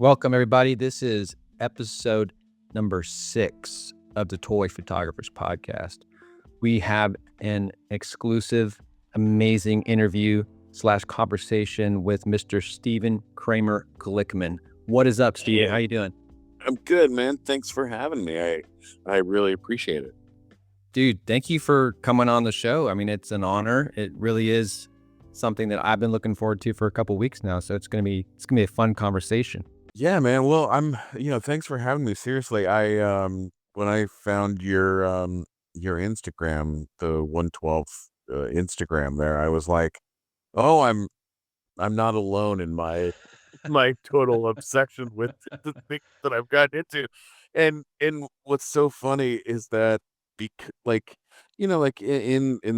Welcome, everybody. This is episode number 6 of the Toy Photographers podcast. We have an exclusive, amazing interview / conversation with Mr. Steven Kramer Glickman. What is up, Steven? How you doing? I'm good, man. Thanks for having me. I really appreciate it. Dude, thank you for coming on the show. I mean, it's an honor. It really is something that I've been looking forward to for a couple weeks now. So it's gonna be a fun conversation. Yeah, man. Well, thanks for having me. Seriously, when I found your Instagram, the 112 Instagram there, I was like, oh, I'm not alone in my total obsession with the things that I've gotten into. And what's so funny is that in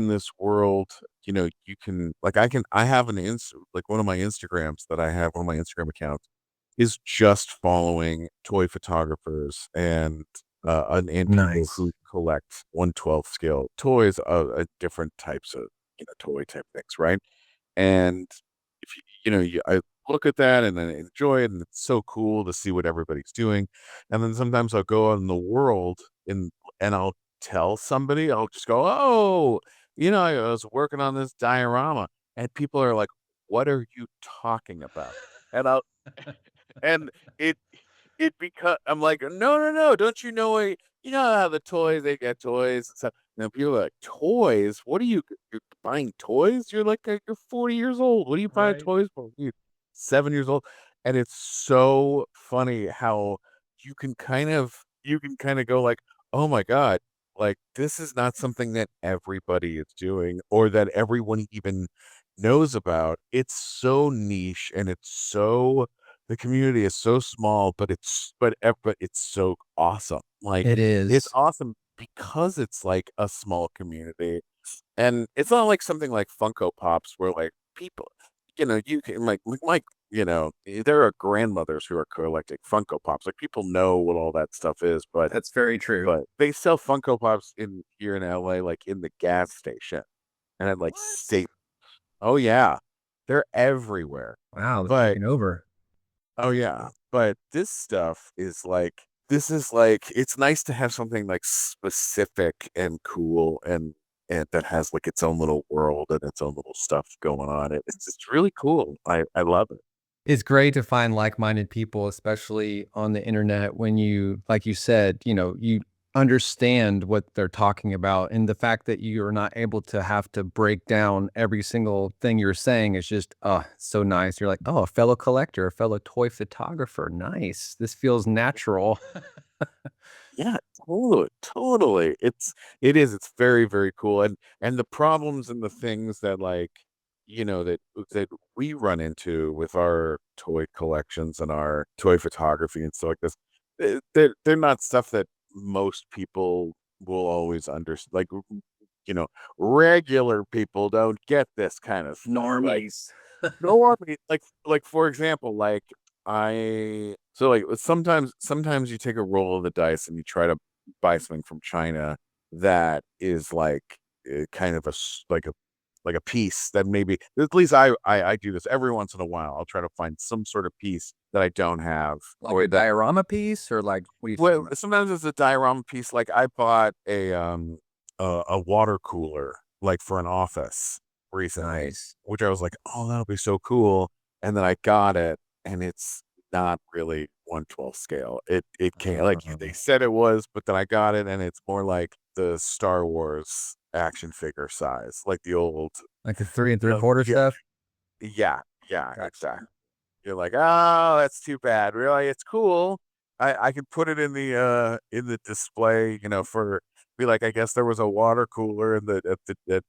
this world, you can I have one of my Instagrams that I have, one of my Instagram accounts is just following toy photographers and people Nice. who collect 112 scale toys of different types of toy type things, right? And if I look at that and then enjoy it, and it's so cool to see what everybody's doing. And then sometimes I'll go out in the world and I'll tell somebody, I'll just go, oh, I was working on this diorama, and people are like, what are you talking about? And I'll and it because I'm like, no, don't you know how the toys, they get toys and stuff. And people are like, toys? What are you're buying toys? You're like, you're 40 years old. What are you buying Right. toys for? You're 7 years old. And it's so funny how you can kind of go like, oh my God, like this is not something that everybody is doing or that everyone even knows about. It's so niche, and the community is so small, but it's so awesome. Like, It it's is. awesome because it's like a small community, and it's not like something like Funko Pops where like people, you can there are grandmothers who are collecting Funko Pops. Like, people know what all that stuff is, That's very true. but they sell Funko Pops here in LA, like in the gas station, and at like What? state. Oh yeah, they're everywhere. Wow, they're But taking over. Oh yeah, but this is like it's nice to have something like specific and cool, and that has like its own little world and its own little stuff going on. It's really cool. I love it. It's great to find like-minded people, especially on the internet when you, like you said, you understand what they're talking about. And the fact that you're not able to have to break down every single thing you're saying is just, so nice. You're like, oh, a fellow collector, a fellow toy photographer. Nice. This feels natural. Yeah, totally. It's very, very cool. And the problems and the things that that we run into with our toy collections and our toy photography and stuff like this, they're not stuff that most people will always understand. Like, you know, regular people don't get this kind of stuff. Like, Normies. normally, like for example, sometimes you take a roll of the dice and you try to buy something from China that is like kind of like a piece that maybe, at least I do this every once in a while. I'll try to find some sort of piece that I don't have, Like or a that, diorama piece, or like, what are you talking well, about? sometimes it's a diorama piece. Like, I bought a water cooler, like, for an office recently, Nice. which I was like, oh, that'll be so cool. And then I got it, and it's not really 112 scale. It can't, like, they said it was, but then I got it, and it's more like the Star Wars action figure size, like the old, Like the 3 3/4 yeah, stuff. yeah, Gotcha. exactly. You're like, oh, that's too bad. Really, it's cool. I could put it in the display, for be like, I guess there was a water cooler in the at the that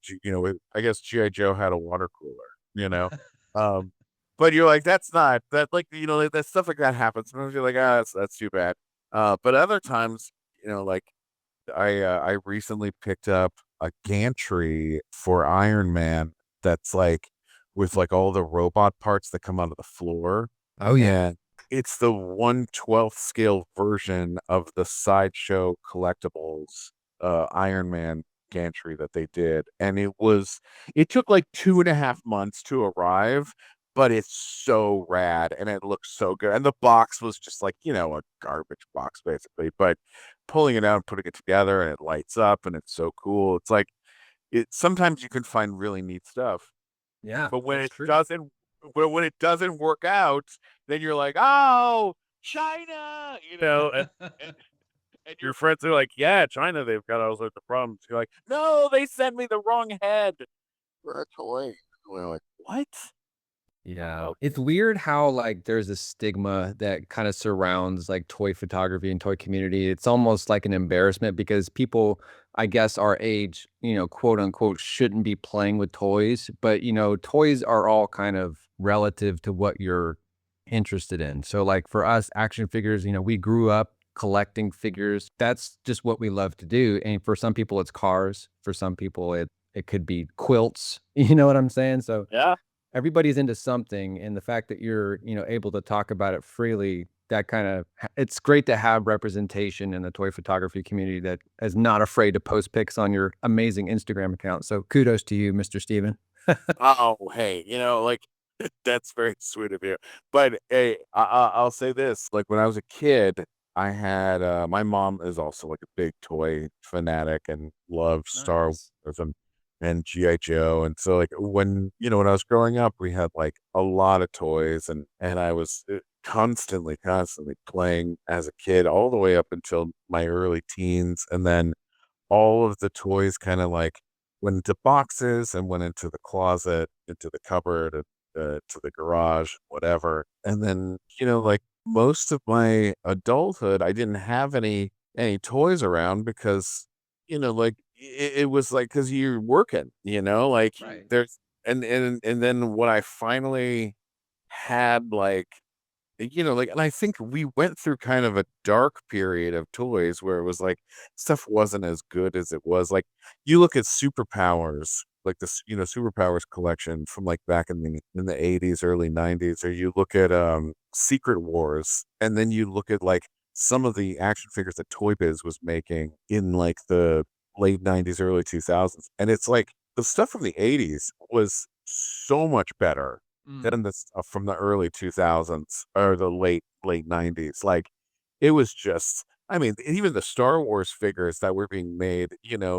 I guess GI Joe had a water cooler, you know. Um, but you're like, that's not that, like, that stuff like that happens. Sometimes you're like, ah, that's too bad. But other times, like, I recently picked up a gantry for Iron Man that's like with like all the robot parts that come out of the floor, Oh yeah. and it's the 1/12 scale version of the Sideshow Collectibles Iron Man gantry that they did. And it took like 2.5 months to arrive, but it's so rad and it looks so good. And the box was just like, a garbage box basically, but pulling it out and putting it together and it lights up and it's so cool. It's like sometimes you can find really neat stuff, Yeah, but when that's it true. doesn't when it doesn't work out, then you're like, "Oh, China," and your friends are like, "Yeah, China, they've got all sorts of problems." You're like, "No, they sent me the wrong head for a toy." We're like, "What?" Yeah. Oh, It's weird how like there's a stigma that kind of surrounds like toy photography and toy community. It's almost like an embarrassment because people, I guess our age, quote unquote, shouldn't be playing with toys, but toys are all kind of relative to what you're interested in. So like for us action figures, we grew up collecting figures. That's just what we love to do. And for some people it's cars, for some people it could be quilts. You know what I'm saying? So yeah. everybody's into something, and the fact that you're, able to talk about it freely, that kind of it's great to have representation in the toy photography community that is not afraid to post pics on your amazing Instagram account. So kudos to you, Mr. Steven. Oh, hey, like that's very sweet of you. But hey, I'll say this: like when I was a kid, I had my mom is also like a big toy fanatic and loves Star Nice. Wars and GI Joe, and so like when I was growing up, we had like a lot of toys, and I was constantly playing as a kid all the way up until my early teens, and then all of the toys kind of like went into boxes and went into the closet, into the cupboard, and to the garage, whatever. And then, like most of my adulthood, I didn't have any toys around because, like it was like because you're working, like Right. there's and then when I finally had like and I think we went through kind of a dark period of toys where it was like stuff wasn't as good as it was. Like you look at Superpowers, like this, Superpowers collection from like back in the 80s, early 90s, or you look at Secret Wars, and then you look at like some of the action figures that Toy Biz was making in like the late 90s, early 2000s. And it's like the stuff from the 80s was so much better Mm. than the stuff from the early 2000s or the late 90s. Like it was just I mean, even the Star Wars figures that were being made,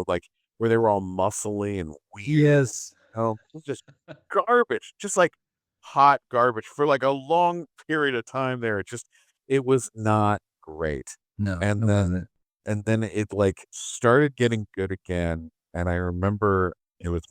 like where they were all muscly and weird, Yes. it was just garbage, just like hot garbage for like a long period of time there. It was not great. No, it And then wasn't. it like started getting good again. And I remember it was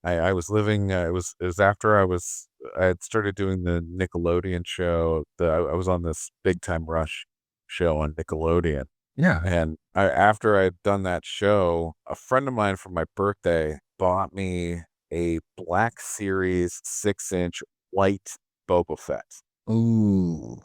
I was living it was after I had started doing the Nickelodeon show. I was on this Big Time Rush show on Nickelodeon. Yeah. And after I'd done that show, a friend of mine for my birthday bought me a Black Series 6-inch white Boba Fett. Ooh.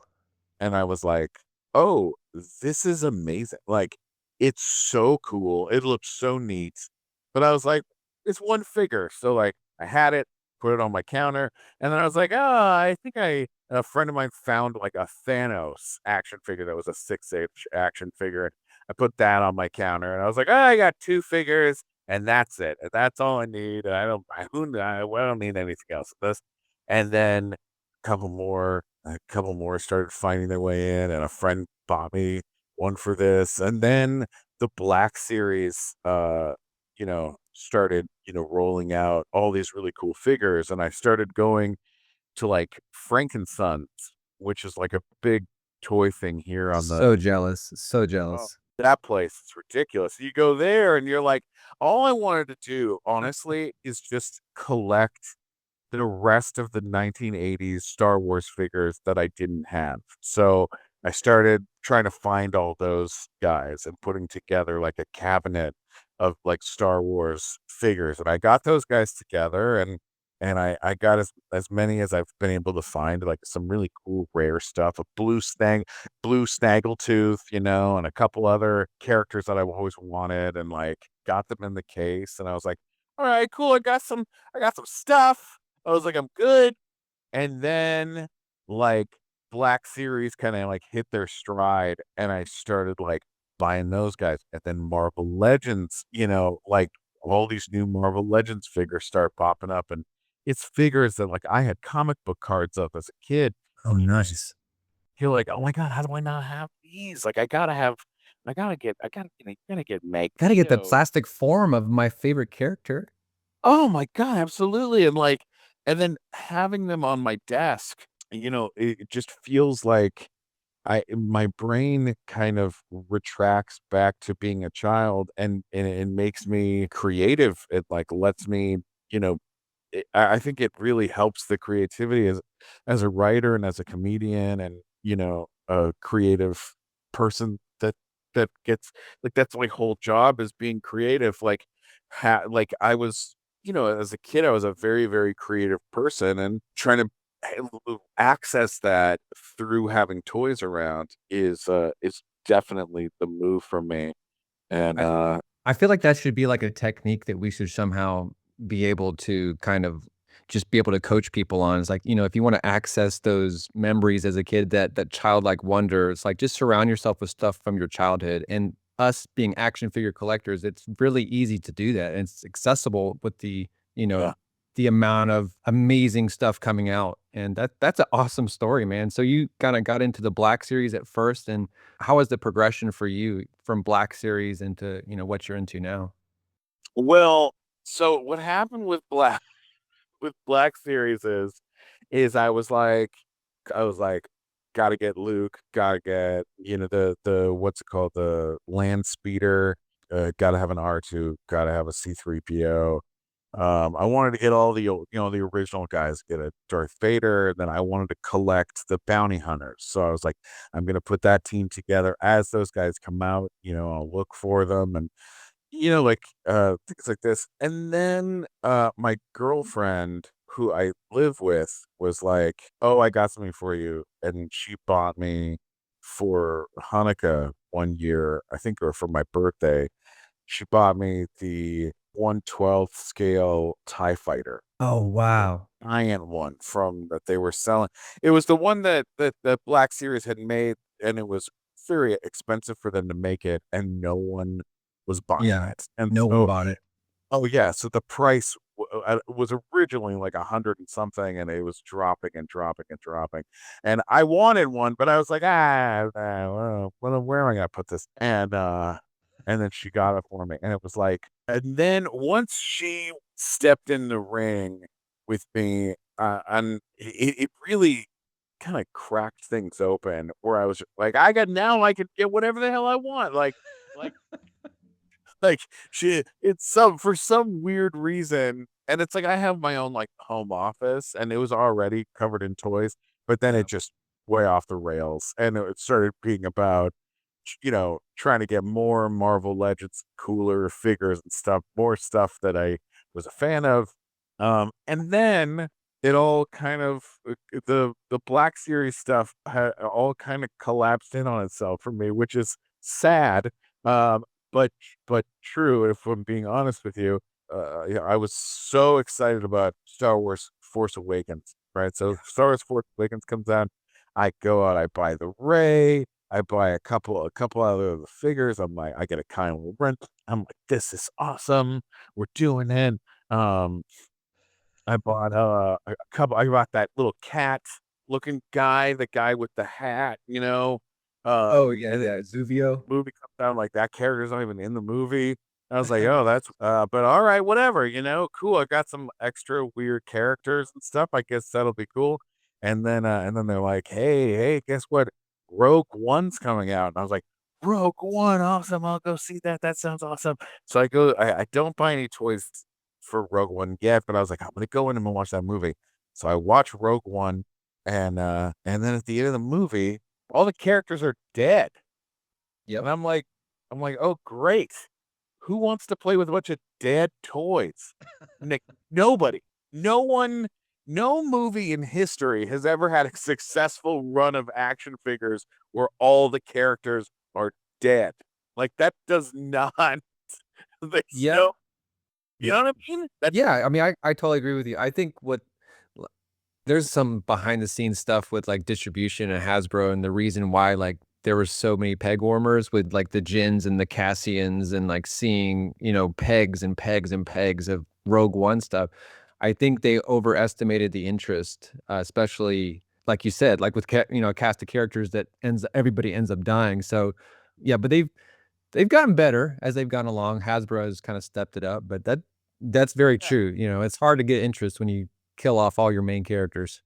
And I was like, "Oh, this is amazing." Like, it's so cool. It looks so neat. But I was like, "It's one figure." So, like, I had it, put it on my counter, and then I was like, "Oh, I think a friend of mine found like a Thanos action figure that was a 6-inch action figure. I put that on my counter, and I was like, "Oh, I got 2 figures, and that's it. And that's all I need. I don't need anything else with this." And then a couple more started finding their way in, and a friend bought me one for this. And then the Black Series, started, rolling out all these really cool figures. And I started going to like Frankensons, which is like a big toy thing here on the, So jealous. So oh, jealous. that place is ridiculous. You go there and you're like, all I wanted to do, honestly, is just collect the rest of the 1980s Star Wars figures that I didn't have. So I started trying to find all those guys and putting together like a cabinet of like Star Wars figures. And I got those guys together and I got as many as I've been able to find, like some really cool rare stuff, a blue snaggletooth, and a couple other characters that I've always wanted, and like got them in the case. And I was like, all right, cool. I got some stuff. I was like, I'm good. And then like Black Series kind of like hit their stride and I started like buying those guys. And then Marvel Legends, like all these new Marvel Legends figures start popping up and it's figures that like I had comic book cards of as a kid. Oh, nice. You're like, oh my God, how do I not have these? Like I gotta, you gotta get Gotta get the Magneto. plastic form of my favorite character. Oh my God, absolutely. And like, and then having them on my desk, it just feels like my brain kind of retracts back to being a child, and it makes me creative. It like lets me, you know, I think it really helps the creativity as a writer and as a comedian and, a creative person that gets like that's my whole job is being creative. Like I was, as a kid, I was a very, very creative person and trying to access that through having toys around is definitely the move for me. And I feel like that should be like a technique that we should somehow be able to kind of just be able to coach people on. It's like, if you want to access those memories as a kid, that childlike wonder, it's like just surround yourself with stuff from your childhood. And us being action figure collectors, it's really easy to do that. And it's accessible with you know, yeah. the amount of amazing stuff coming out. And that's an awesome story, man. So you kind of got into the Black series at first, and how was the progression for you from Black series into, what you're into now? Well, so what happened with Black series is I was like, gotta get Luke, gotta get, the what's it called? The land speeder, gotta have an R2, gotta have a C3PO. I wanted to get all the original guys, get a Darth Vader, and then I wanted to collect the bounty hunters. So I was like, I'm gonna put that team together as those guys come out, I'll look for them and things like this. And then my girlfriend who I live with was like, "Oh, I got something for you." And she bought me for Hanukkah one year, I think, or for my birthday. She bought me the 1/12 scale TIE fighter. Oh, The wow. giant one from that they were selling. It was the one that Black Series had made, and it was very expensive for them to make it, and no one was buying Yeah. it. And No one so, bought it. oh yeah, so the price was originally like 100 and something, and it was dropping and dropping and dropping. And I wanted one, but I was like, well, where am I gonna put this? And then she got it for me, and it was like, and then once she stepped in the ring with me, and it really kind of cracked things open where I was like, I could get whatever the hell I want. Like, like it's for some weird reason, and it's like I have my own like home office, and it was already covered in toys, but then Yeah. it just way off the rails, and it started being about trying to get more Marvel Legends, cooler figures and stuff, more stuff that I was a fan of. And then it all kind of the Black Series stuff all kind of collapsed in on itself for me, which is sad. Um, but true. If I'm being honest with you, yeah, I was so excited about Star Wars Force Awakens, right? So Star Wars Force Awakens comes out. I go out, I buy the Ray, I buy a couple other of the figures. I'm like, I get a Kylo Ren. I'm like, this is awesome. We're doing it. Um, I bought a couple. I bought that little cat looking guy, the guy with the hat. Oh, yeah, And then yeah, Zuvio. movie comes out like that character's not even in the movie. I was like, oh, that's but all right, whatever, cool. I got some extra weird characters and stuff. I guess that'll be cool. And then they're like, hey, guess what? Rogue One's coming out. And I was like, Rogue One, awesome. I'll go see that. That sounds awesome. So I don't buy any toys for Rogue One yet, but I was like, I'm gonna go in and watch that movie. So I watch Rogue One, and then at the end of the movie, all the characters are dead. Yep. And I'm like, "Oh, great. Who wants to play with a bunch of dead toys?" Nick, nobody. No one, no movie in history has ever had a successful run of action figures where all the characters are dead. Like that does not there's Yeah. no, you know what I mean? That Yeah, I mean, I totally agree with you. I think l there's some behind the scenes stuff with, like, distribution and Hasbro, and the reason why, like, there were so many peg warmers with, like, the Jins and the Cassians and, like, seeing, pegs and pegs and pegs of Rogue One stuff. I think they overestimated the interest, especially like you said, like with a cast of characters that everybody ends up dying. So yeah, but they've gotten better as they've gone along. Hasbro has kind of stepped it up, but that's very Yeah. true. It's hard to get interest when you kill off all your main characters.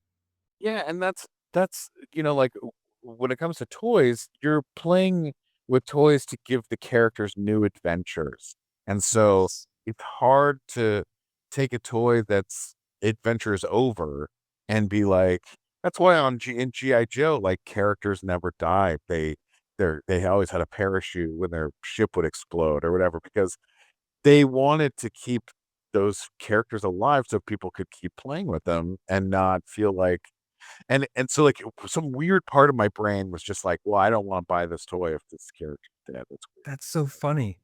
Yeah, and that's like when it comes to toys, you're playing with toys to give the characters new adventures. And so Yes. it's hard to take a toy that's adventures over and be like, that's why in G.I. Joe, like characters never die. They always had a parachute when their ship would explode or whatever, because they wanted to keep those characters alive so people could keep playing with them and not feel like so, like, some weird part of my brain was just like, "Well, I don't wanna buy this toy if this character's dead." That's weird. That's so funny.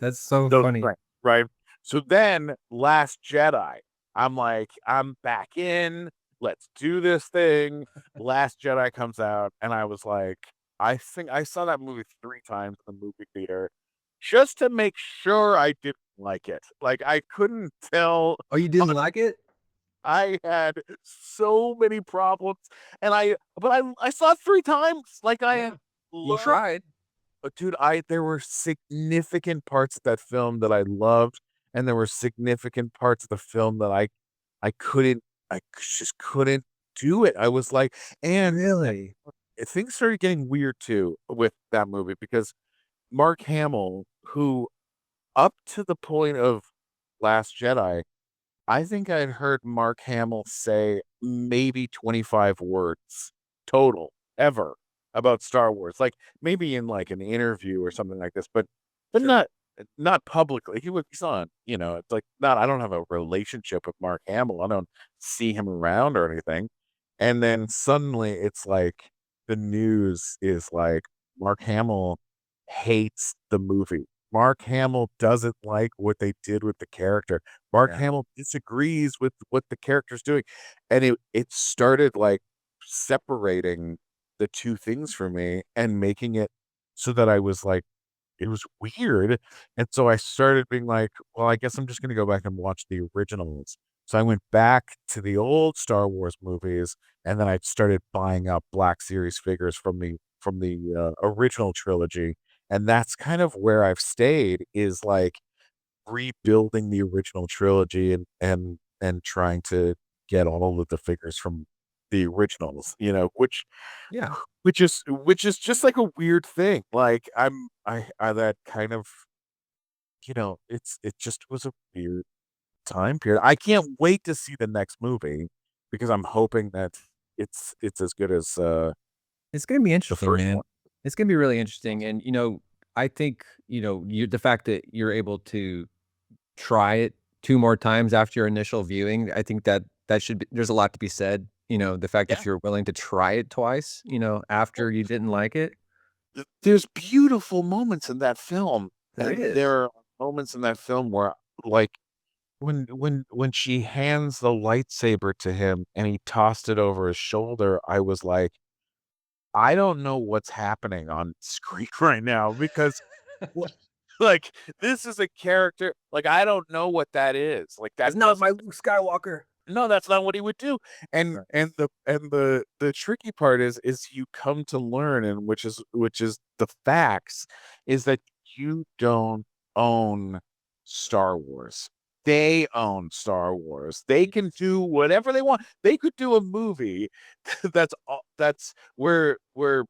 That's so Those funny. things, right? So then, Last Jedi, I'm like, "I'm back in, let's do this thing." Last Jedi comes out, and I was like, I think I saw that movie 3 times in the movie theater just to make sure I didn't like it. Like, I couldn't tell. Oh, you didn't like it? I had so many problems, and I saw it 3 times, like, I Yeah. You loved tried. dude, I there were significant parts of that film that I loved, and there were significant parts of the film that I couldn't just couldn't do it. I was like and Really? things started getting weird too with that movie because Mark Hamill, who up to the point of Last Jedi, I think I'd heard Mark Hamill say maybe 25 words total ever about Star Wars. Like maybe in like an interview or something like this, but Sure. not publicly. He's on, it's like not I don't have a relationship with Mark Hamill. I don't see him around or anything. And then suddenly it's like the news is like Mark Hamill hates the movie. Mark Hamill doesn't like what they did with the character. Mark Yeah. Hamill disagrees with what the character's doing, and it started, like, separating the 2 things for me and making it so that I was like it was weird, and so I started being like, "Well, I guess I'm just gonna go back and watch the originals." So I went back to the old Star Wars movies, and then I started buying up Black Series figures from the original trilogy, and that's kind of where I've stayed is, like, rebuilding the original trilogy and trying to get all of the figures from the originals, Yeah. which is just like a weird thing. Like I that kind of it just was a weird time period. I can't wait to see the next movie because I'm hoping that it's as good as It's gonna be the interesting, first man. one. It's gonna be really interesting, and, I think, the fact that you're able to try it 2 more times after your initial viewing, I think that should be there's a lot to be said, the fact that Yeah. you're willing to try it twice, after you didn't like it. There's beautiful moments in that film, There and is. there are moments in that film where, like, when she hands the lightsaber to him and he tossed it over his shoulder, I was like, "I don't know what's happening on screen right now because, what like, this is a character like, I don't know what that is, like, that "That's not doesn't my Luke Skywalker." no, that's not what he would do, and Right. the tricky part is you come to learn, and which is the facts, is that you don't own Star Wars. They own Star Wars. They can Yes. do whatever they want. They could do a movie that's where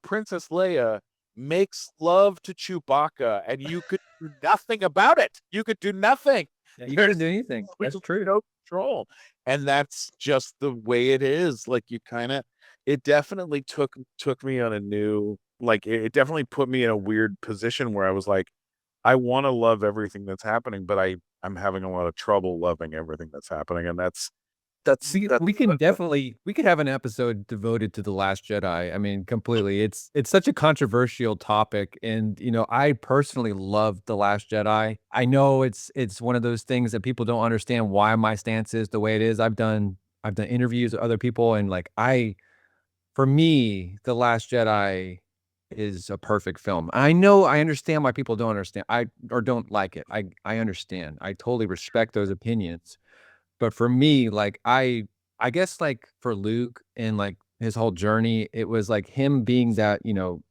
Princess Leia makes love to Chewbacca, and you could do nothing about it. You could do nothing. Yeah, you couldn't There's do anything. That's absolutely true. no control. And that's just the way it is. Like it definitely took me on a new like it definitely put me in a weird position where I was like, I want to love everything that's happening, but I'm having a lot of trouble loving everything that's happening. And that's We could have an episode devoted to The Last Jedi. I mean, completely. It's such a controversial topic, and, I personally love The Last Jedi. I know it's one of those things that people don't understand why my stance is the way it is. I've done interviews with other people, and, like, for me, The Last Jedi is a perfect film. I understand why people don't understand or don't like it. I understand. I totally respect those opinions. But for me, like I guess like for Luke and like his whole journey, it was like him being that,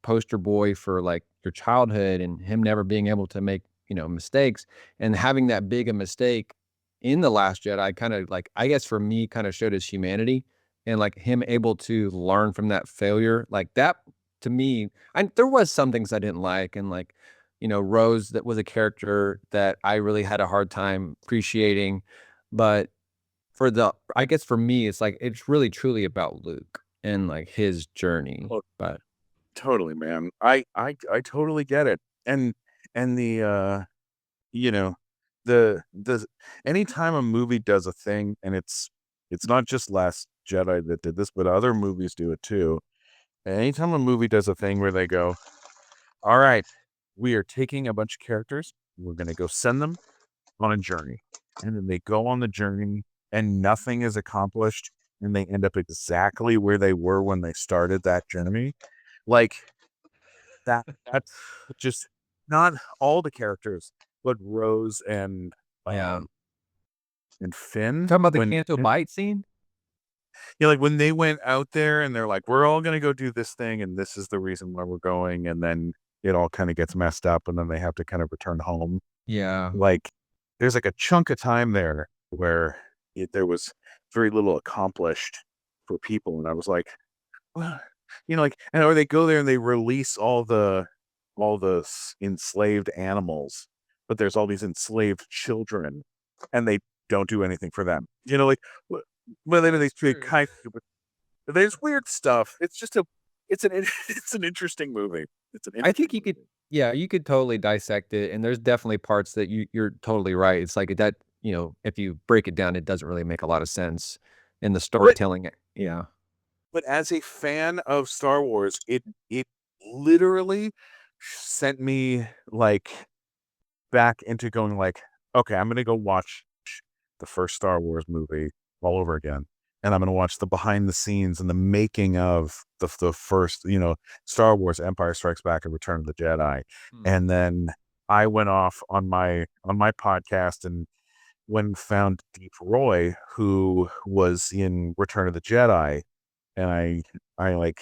poster boy for like your childhood and him never being able to make, mistakes and having that big a mistake in The Last Jedi kind of like I guess for me kind of showed his humanity and like him able to learn from that failure. Like that to me, there was some things I didn't like and like, Rose that was a character that I really had a hard time appreciating. But I guess for me, it's like it's really truly about Luke and like his journey. Oh, But totally, man. I totally get it. And the you know, the anytime a movie does a thing, and it's not just Last Jedi that did this, but other movies do it too. Anytime a movie does a thing where they go, all right, we are taking a bunch of characters, we're gonna go send them on a journey. And then they go on the journey and nothing is accomplished and they end up exactly where they were when they started that journey. Like that's just not all the characters, but Rose yeah, um and Finn talking about the when Canto Bite scene. like when they went out there and they're like, we're all gonna go do this thing and this is the reason why we're going, and then it all kind of gets messed up and then they have to kind of return home. Yeah, Like, there's like a chunk of time there where there was very little accomplished for people, and I was like, well, like, and or they go there and they release all the enslaved animals, but there's all these enslaved children, and they don't do anything for them. Like, well, then they true. kind of, there's weird stuff. It's an interesting movie. It's an I think interesting you could, movie. yeah, you could totally dissect it, and there's definitely parts that you're totally right. It's like that, if you break it down, it doesn't really make a lot of sense in the But storytelling. Yeah. But as a fan of Star Wars, it literally sent me like back into going like, okay, I'm gonna go watch the first Star Wars movie all over again. And I'm gonna watch the behind the scenes and the making of the first, Star Wars Empire Strikes Back and Return of the Jedi. Hmm. And then I went off on my podcast and when found Deep Roy, who was in Return of the Jedi, and I like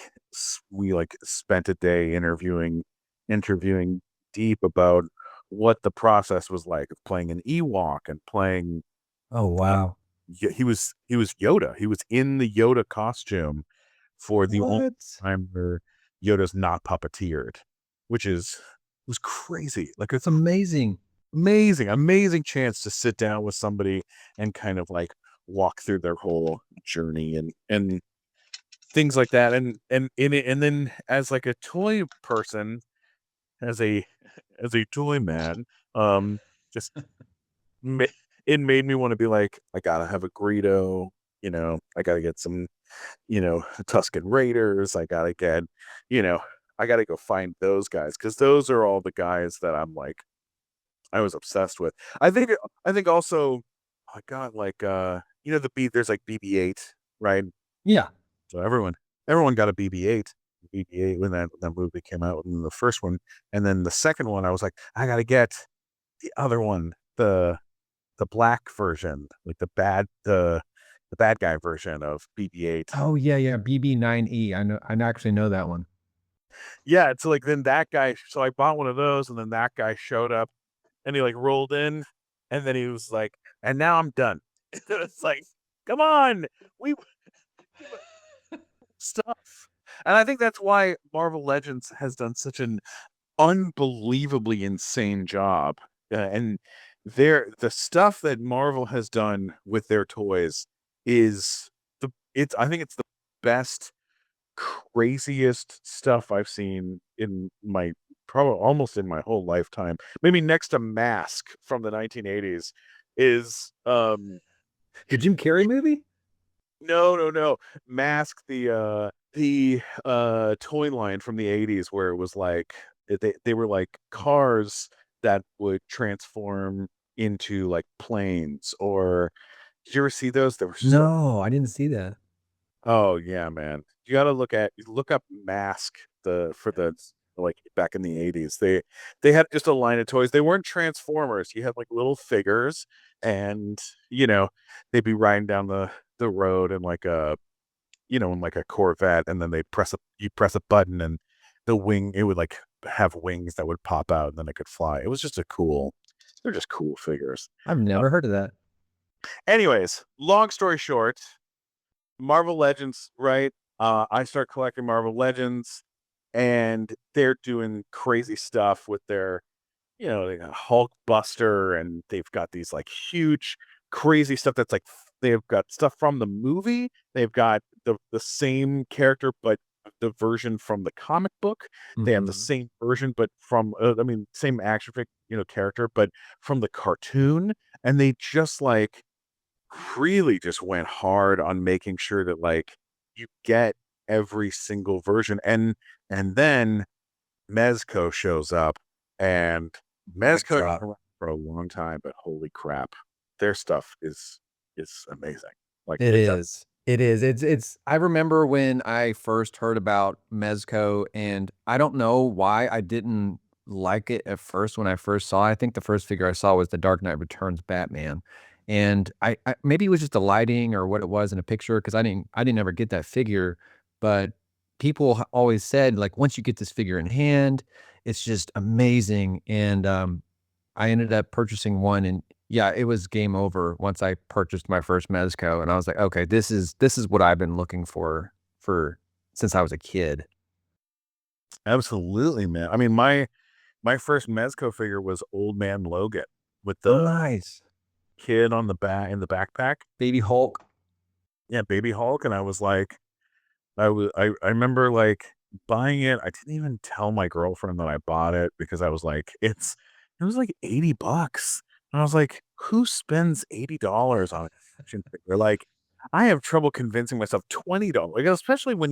we like spent a day interviewing Deep about what the process was like of playing an Ewok and playing. Oh Uh, wow. he was Yoda. He was in the Yoda costume for the only What? time where Yoda's not puppeteered, which was crazy. Like a It's amazing. amazing chance to sit down with somebody and kind of like walk through their whole journey and things like that. And then as like a toy person, as a toy man, um, just ma- it made me want to be like, I gotta have a Greedo, I gotta get some, Tusken Raiders. You know, I gotta go find those guys because those are all the guys that I was obsessed with. I think also I got like there's like BB-8, right? Yeah. So everyone got a BB-8. BB-8 when that movie came out, and the first one, and then the second one, I was like, I gotta get the other one, the black version, like the bad guy version of BB-8. Oh yeah, yeah. BB9E. I know. I actually know that one. Yeah, it's like then that guy. So I bought one of those, and then that guy showed up, and he like rolled in, and then he was like, and now I'm done. It's like, come on, we stuff. And I think that's why Marvel Legends has done such an unbelievably insane job. And the stuff that Marvel has done with their toys is I think it's the best, craziest stuff I've seen in my probably almost in my whole lifetime. Maybe next to Mask from the 1980s is The Jim Carrey movie? no, no, no. Mask, the toy line from the 80s where it was like they were like cars that would transform into like planes. Or did you ever see those? They were so No, I didn't see that. Oh yeah, man. You gotta look up Mask the for the Yes. like back in the 80s. They had just a line of toys. They weren't Transformers. You had like little figures, and you know, they'd be riding down the road in like a in like a Corvette, and then you press a button, and the wing it would like have wings that would pop out, and then it could fly. It was just a cool. They're just cool figures. I've Uh, never heard of that. anyways, long story short, Marvel Legends, right? I start collecting Marvel Legends, and they're doing crazy stuff with their, they got Hulk Buster, and they've got these like huge, crazy stuff that's like they've got stuff from the movie. They've got the same character, but the version from the comic book. They have the Hmm. same version, but from same action figure, character, but from the cartoon. And they just like really just went hard on making sure that like you get every single version. And then Mezco shows up, and Mic Mezco has been drop. around for a long time, but holy crap, their stuff is amazing. Like It it's is. It is. I remember when I first heard about Mezco, and I don't know why I didn't like it at first when I first saw it. I think the first figure I saw was the Dark Knight Returns Batman. And I maybe it was just the lighting or what it was in a picture because I didn't ever get that figure. But people always said like once you get this figure in hand, it's just amazing. And I ended up purchasing one, and yeah, it was game over once I purchased my first Mezco, and I was like, "Okay, this is what I've been looking for since I was a kid." absolutely, man. I mean, my first Mezco figure was Old Man Logan with Oh, the nice. kid on the back in the backpack. Baby Hulk. Yeah, Baby Hulk, and I was like, I remember like buying it. I didn't even tell my girlfriend that I bought it because I was like, it was like $80. And I was like, who spends $80 on an action figure? Like, I have trouble convincing myself $20. Like, especially when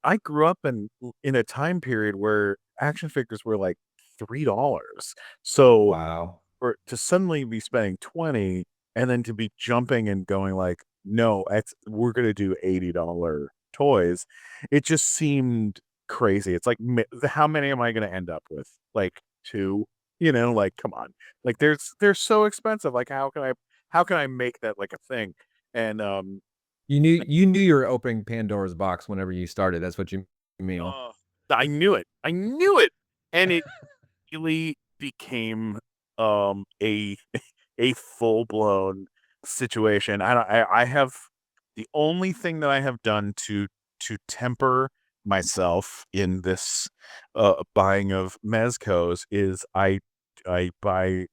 I grew up in a time period where action figures were like $3. So Wow. for to suddenly be spending 20 and then to be jumping and going like, no, we're gonna do $80 toys. It just seemed crazy. It's like how many am I gonna end up with? Like two? Like come on. Like they're so expensive. Like how can I make that like a thing? And You knew you were opening Pandora's box whenever you started. That's what you mean. uh, I knew it. I knew it. And it really became a a full-blown situation. I have the only thing that I have done to temper myself in this buying of Mezcos is I buy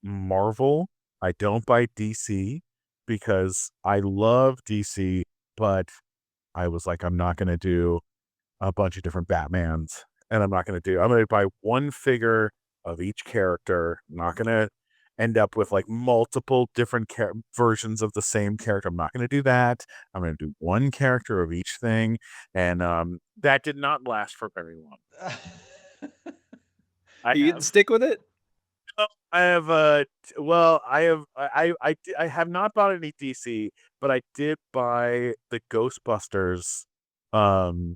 Marvel. I don't buy DC because I love DC, but I was like, I'm not gonna do a bunch of different Batmans, and I'm gonna buy one figure of each character. I'm not gonna end up with like multiple different versions of the same character. I'm not gonna do that. I'm gonna do one character of each thing, and that did not last for very long. I You didn't have. stick with it? I have well, I have not bought any DC, but I did buy the Ghostbusters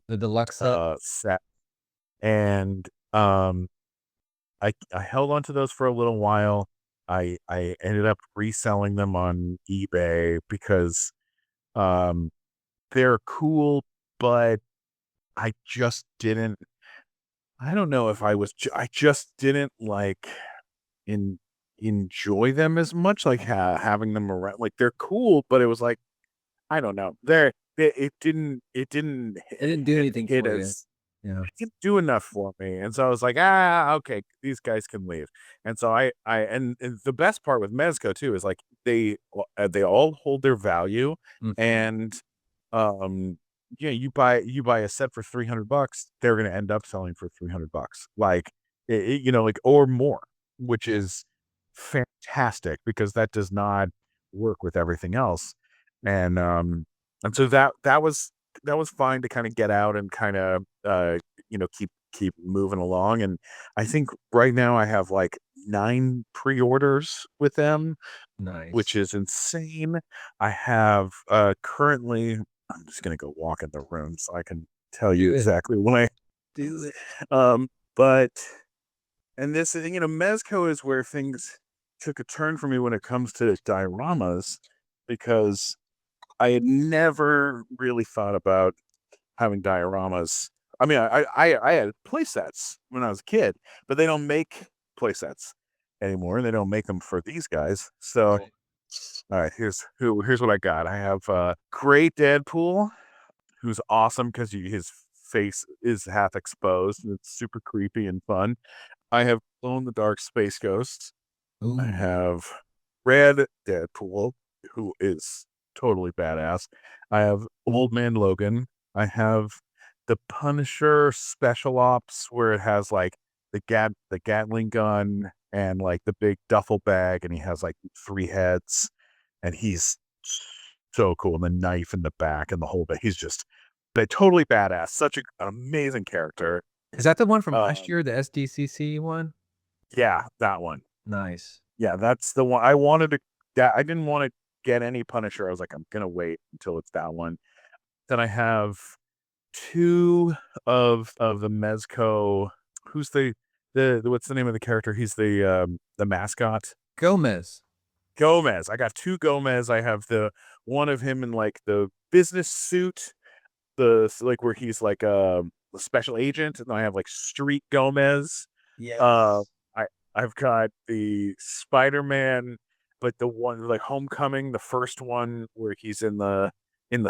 The deluxe set? set, and I held on to those for a little while. I ended up reselling them on eBay because um they're cool, but I just didn't. I don't know if I just didn't like in enjoy them as much, like having them around. Like they're cool, but it was like I don't know. It didn't It didn't do anything hit for you. as Yeah. it didn't do enough for me. And so I was like, okay, these guys can leave. And so and the best part with Mezco too is like they all hold their value. Mhm. And um yeah, you buy a set for $300, they're gonna end up selling for $300. Like like or more, which is fantastic because that does not work with everything else. And so that was fine to kind of get out and kind of keep moving along. And I think right now I have like 9 pre-orders with them, which Nice. is insane. I have currently I'm just gonna go walk in the room so I can tell you Do it. exactly when I Do it. But and this, Mezco is where things took a turn for me when it comes to dioramas, because I had never really thought about having dioramas. I mean, I had play sets when I was a kid, but they don't make play sets anymore. They don't make them for these guys. So, Right. all right, here's what I got. I have Great Deadpool, who's awesome because his face is half exposed and it's super creepy and fun. I have Glow in the Dark Space Ghost. I Ooh. have Red Deadpool, who is totally badass. I have Old Man Logan. I have the Punisher Special Ops, where it has like the Gatling gun and like the big duffel bag, and he has like 3 heads, and he's so cool. And the knife in the back and the whole bit. He's just totally badass. Such an amazing character. Is that the one from last Um, year, the SDCC one? yeah, that one. Nice. Yeah, that's the one I wanted to. That I didn't want to get any Punisher. I was like, I'm gonna wait until it's that one. Then I have two of the Mezco. Who's the what's the name of the character? He's the mascot. Gomez. Gomez. I got two Gomez. I have the one of him in like the business suit, like where he's like a special agent, and then I have like Street Gomez. Uh, Yes. I I've got the Spider-Man, but the one like Homecoming, the first one where he's in the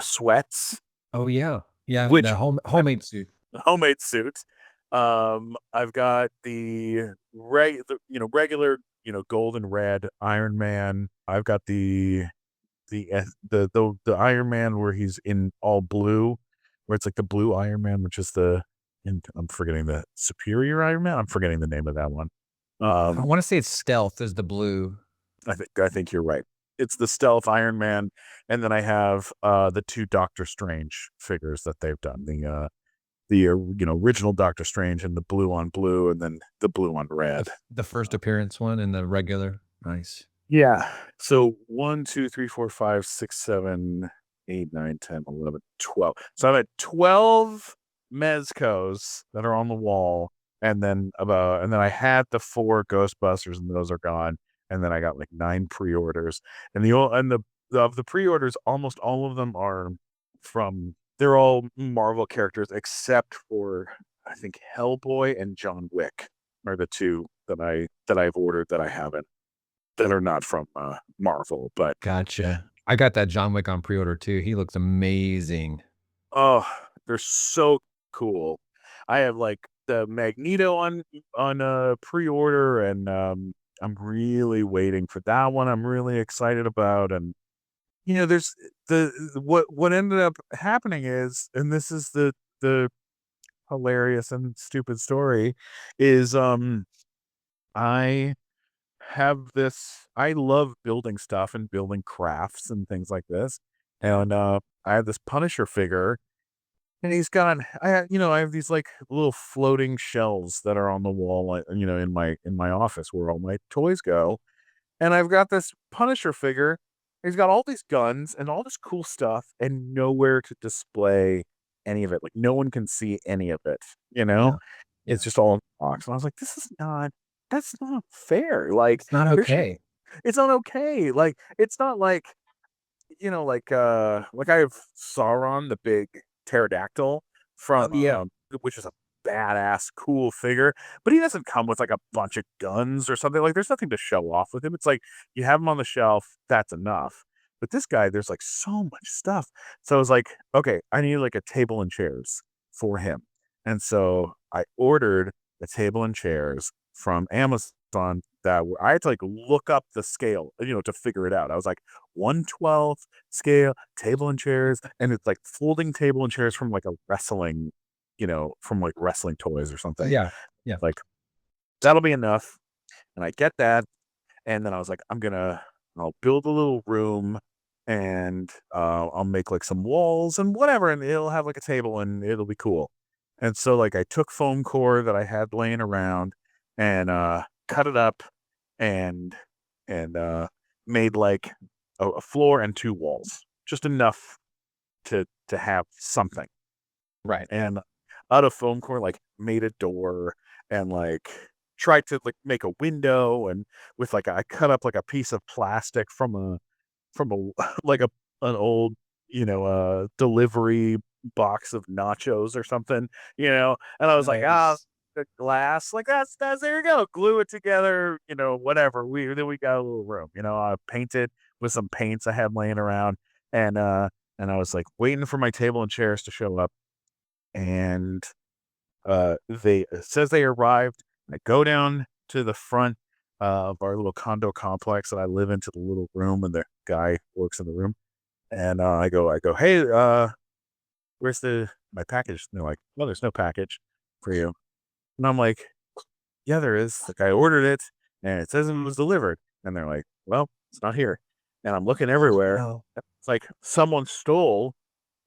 sweats, Oh yeah. Yeah, the which homemade suit. homemade suit. I've got regular gold and red Iron Man. I've got the Iron Man where he's in all blue, where it's like the blue Iron Man, which is I'm forgetting the Superior Iron Man. I'm forgetting the name of that one. I Um, wanna say it's stealth is the blue. I think you're right. It's the Stealth Iron Man, and then I have the two Doctor Strange figures that they've done. The original Doctor Strange and the blue on blue, and then the blue on red. The first appearance one and the regular. Nice. Yeah. So 1, 2, 3, 4, 5, 6, 7, 8, 9, 10, 11, 12. So I'm at 12 Mezcos that are on the wall. And then I had the 4 Ghostbusters, and those are gone. And then I got like 9 pre-orders. And of the pre-orders, almost all of them they're all Marvel characters except for I think Hellboy and John Wick are the two that I've ordered that are not from Marvel. But Gotcha. I got that John Wick on pre-order too. He looks amazing. oh, they're so cool. I have like the Magneto on pre-order, and I'm really waiting for that one. I'm really excited about. And there's what ended up happening is, and this is the hilarious and stupid story, is I I love building stuff and building crafts and things like this. And I have this Punisher figure, and I have these like little floating shelves that are on the wall, like, in my office where all my toys go. And I've got this Punisher figure. He's got all these guns and all this cool stuff and nowhere to display any of it. Like no one can see any of it, you know? Yeah. It's Yeah. just all in the box. And I was like, that's not fair. Like It's not there should okay. it's not okay. Like it's not like like I have Sauron, the big pterodactyl Oh, from yeah. which is a badass, cool figure, but he doesn't come with like a bunch of guns or something. Like there's nothing to show off with him. It's like you have him on the shelf, that's enough. But this guy, there's like so much stuff. So I was like, okay, I need like a table and chairs for him. And so I ordered the table and chairs from Amazon I had to like look up the scale, to figure it out. I was like 1/12 scale table and chairs, and it's like folding table and chairs from like a wrestling, from like wrestling toys or something. Yeah. Yeah. Like that'll be enough. And I get that. And then I was like, I'll build a little room, and I'll make like some walls and whatever, and it'll have like a table and it'll be cool. And so like I took foam core that I had laying around, and cut it up, and made like a floor and 2 walls, just enough to have something. Right. And out of foam core, like made a door, and like tried to like make a window, and with like I cut up like a piece of plastic from a like a an old, delivery box of nachos or something, and I was like, ah, Nice. the glass, like that's there you go, glue it together, whatever. We got a little room, I painted with some paints I had laying around, and I was like waiting for my table and chairs to show up, and they it says they arrived. I go down to the front of our little condo complex that I live into, the little room, and the guy works in the room. And I go, hey, where's my package? And they're like, well, there's no package for you. And I'm like, yeah, there is. Like I ordered it, and it says it was delivered. And they're like, well, it's not here. And I'm looking everywhere. No. It's like someone stole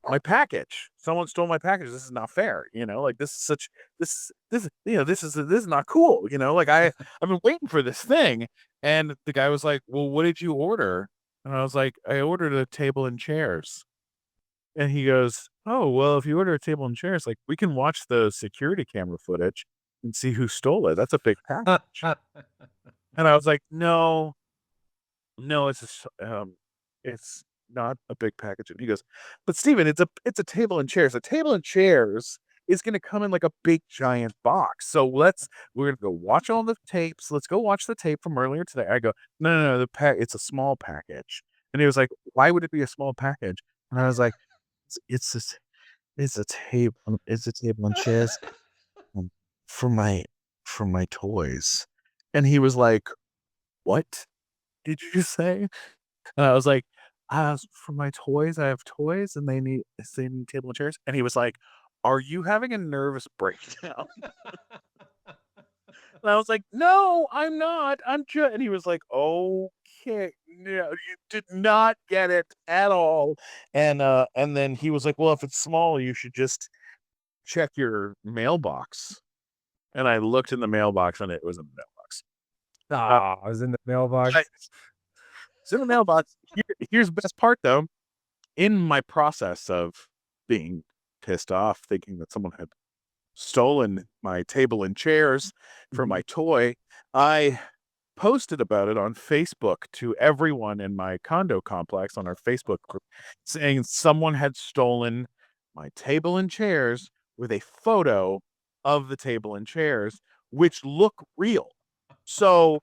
my package. Someone stole my package. This is not fair. Like this is such this is not cool. Like I've been waiting for this thing. And the guy was like, well, what did you order? And I was like, I ordered a table and chairs. And he goes, oh, well, if you order a table and chairs, like we can watch the security camera footage and see who stole it. That's a big package. And I was like, no, no, it's not a big package. And he goes, but Steven, it's a table and chairs. A table and chairs is going to come in like a big giant box. So we're going to go watch all the tapes. Let's go watch the tape from earlier today. I go, no, it's a small package. And he was like, why would it be a small package? And I was like, it's this, it's a table and chairs um, for my, for my toys. And he was like, what did you just say? And I was like, for my toys, I have toys and they need table and chairs. And he was like, are you having a nervous breakdown? And I was like, no, I'm not. I'm just, and he was like, okay, no, you did not get it at all. And then he was like, well, if it's small, you should just check your mailbox. And I looked in the mailbox, and it was a mailbox. Uh, Ah, I was in the I, mailbox. it's in the mailbox. Here's the best part, though. In my process of being pissed off, thinking that someone had stolen my table and chairs for my Mhm. toy, I posted about it on Facebook to everyone in my condo complex on our Facebook group, saying someone had stolen my table and chairs with a photo of the table and chairs, which look real. So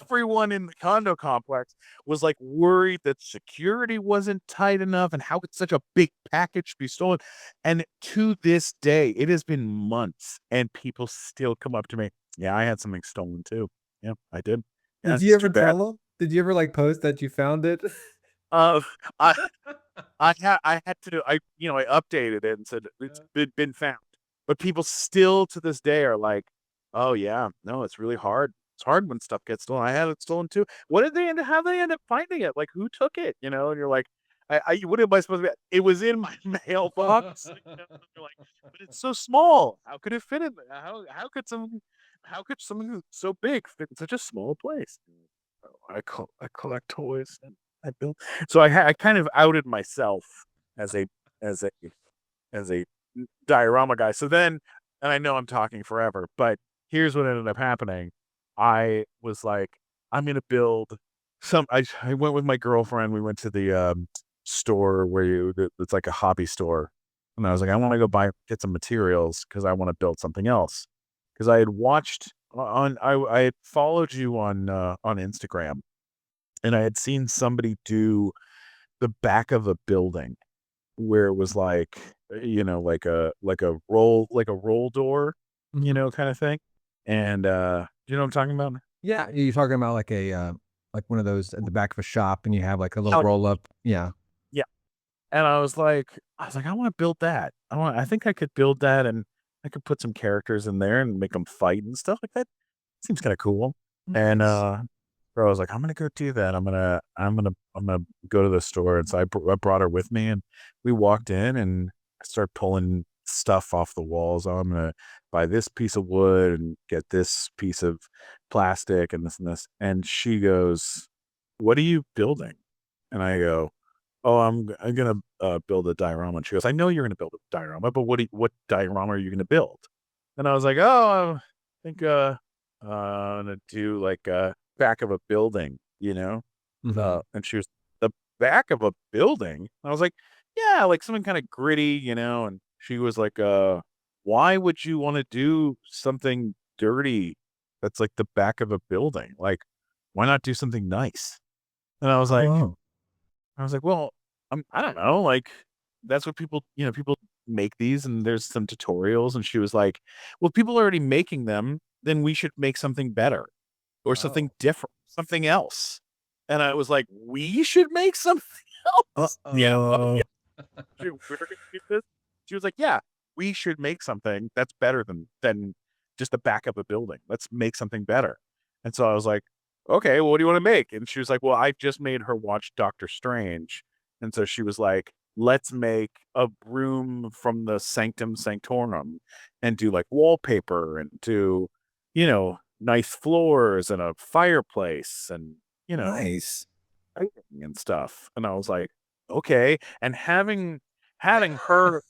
everyone in the condo complex was like worried that security wasn't tight enough, and how could such a big package be stolen? And to this day, it has been months and people still come up to me. Yeah, I had something stolen too. Yeah, I did. Yeah, Did you it's ever too bad. tell them? Did you ever, like, post that you found it? Uh, I I updated it and said it's been found. But people still to this day are like, "Oh yeah, no, it's really hard. It's hard when stuff gets stolen. I had it stolen too. What did they end? How they end up finding it? Like who took it? And you're like, what am I supposed to be? It was in my mailbox. You're like, but it's so small. How could it fit in there? How could something so big fit in such a small place? I collect toys and I build. So I kind of outed myself as a as a as a diorama guy. So then, and I know I'm talking forever, but here's what ended up happening. I was like, I'm gonna build some. I went with my girlfriend. We went to the store it's like a hobby store, and I was like, I want to go get some materials because I want to build something else. Because I had watched I had followed you on Instagram, and I had seen somebody do the back of a building where it was like, like a roll door, Mhm. kind of thing. And do you know what I'm talking about? Yeah, you're talking about like like one of those at the back of a shop, and you have like a little Oh, roll up. Yeah. yeah. And I was like, I want to build that. I think I could build that, and I could put some characters in there and make them fight and stuff like that. Seems kind of cool. And Nice. bro, I was like, I'm gonna go do that. I'm gonna go to the store. And so I brought her with me, and we walked in, and I started pulling stuff off the walls. Oh, I'm gonna buy this piece of wood and get this piece of plastic and this and this. And she goes, what are you building? And I go, oh, I'm gonna build a diorama. And she goes, I know you're gonna build a diorama, but what diorama are you gonna build? And I was like, oh, I think I'm gonna do like a back of a building, you know? Hmm. And she was the back of a building. I was like, yeah, like something kind of gritty, you know? And she was like, why would you want to do something dirty that's like the back of a building? Like, why not do something nice? And Oh, I was like, well, I don't know. Like, that's what people, people make these and there's some tutorials. And she was like, well, people are already making them. Then we should make something better or something oh. different, something else. And I was like, we should make something else. Yeah. Uh-oh. We're gonna do this. She was like, yeah, we should make something that's better than just the back of a building. Let's make something better. And so I was like, okay, well, what do you want to make? And she was like, well, I just made her watch Doctor Strange. And so she was like, let's make a room from the Sanctum Sanctorum and do like wallpaper and do, nice floors and a fireplace and, you know, Nice. lighting and stuff. And I was like, okay. And having her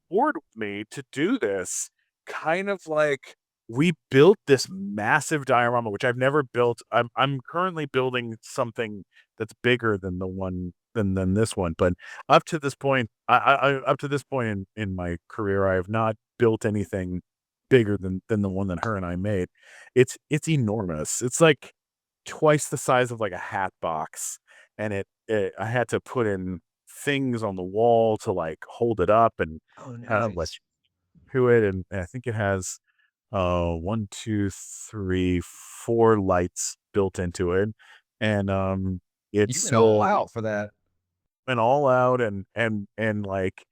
board with me to do this, kind of like we built this massive diorama, which I've never built. I'm currently building something that's bigger than the one than this one. But up to this point, up to this point in my career, I have not built anything bigger than the one that her and I made. It's enormous. It's like twice the size of like a hat box. And I had to put in things on the wall to like hold it up and Oh, kind of let nice. to it. And I think it has one, two, three, four lights built into it. And You it's went all out for that. went all out and like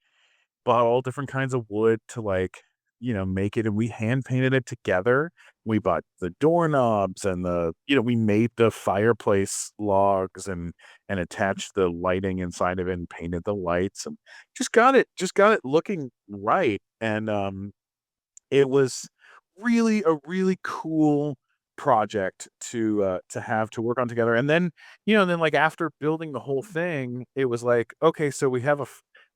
bought all different kinds of wood to like, make it. And we hand painted it together. We bought the doorknobs and we made the fireplace logs and attached the lighting inside of it and painted the lights and just got it looking right. And it was really a really cool project to have to work on together. And then, then like after building the whole thing, it was like, okay, so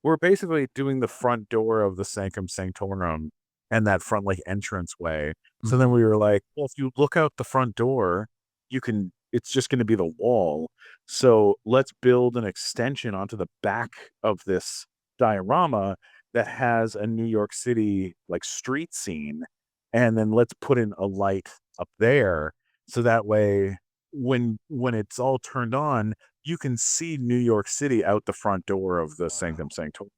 we're basically doing the front door of the Sanctum Sanctorum and that front like entrance way. So then Mhm. we were like, well, if you look out the front door, it's just going to be the wall. So let's build an extension onto the back of this diorama that has a New York City like street scene, and then let's put in a light up there so that way when it's all turned on, you can see New York City out the front door of the Sanctum Wow. Sanctorum.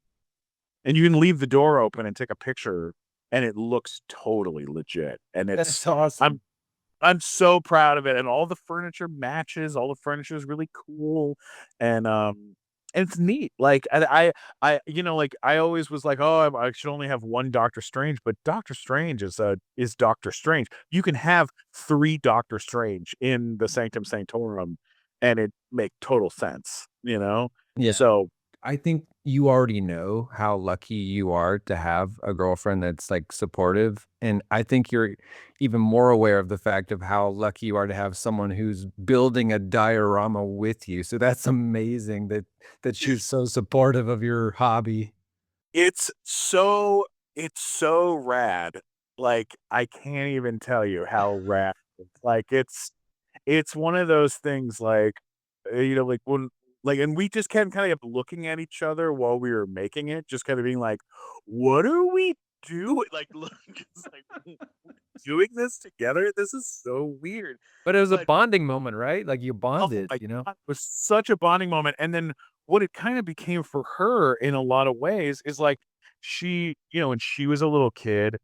And you can leave the door open and take a picture and it looks totally legit. And That's I'm awesome. I'm so proud of it, and all the furniture matches, all the furniture is really cool, and, and it's neat, like, like, I always was like, "Oh, I should only have 1 Doctor Strange," but Doctor Strange is Doctor Strange. You can have 3 Doctor Strange in the Sanctum Sanctorum, and it make total sense, you know? Yeah. So, I think you already know how lucky you are to have a girlfriend that's, like, supportive, and I think you're even more aware of the fact of how lucky you are to have someone who's building a diorama with you, so that's amazing that she's so supportive of your hobby. it's so it's so rad, like, I can't even tell you how rad like, it's one of those things like, like when like, and we just kept kind of looking at each other while we were making it, just kind of being like, "What are we doing?" Like, look, it's like, "We're doing this together? This is so weird." But it was a But bonding moment, right? Like, you oh bonded, my you know? god, it was such a bonding moment, and then what it kinda became for her in a lot of ways is, like, when she was a little kid,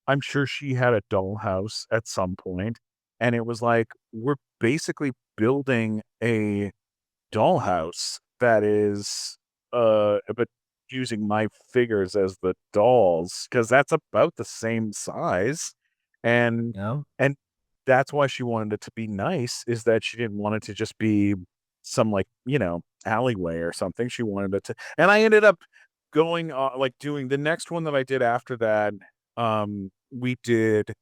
I'm sure she had a dollhouse at some point, and it was like, we're basically building a dollhouse that is, but using my figures as the dolls because that's about the same size, and No? and that's why she wanted it to be nice, is that she didn't want it to just be some, like, alleyway or something. She wanted it to, and I ended up going, like, doing the next one that I did after that, we did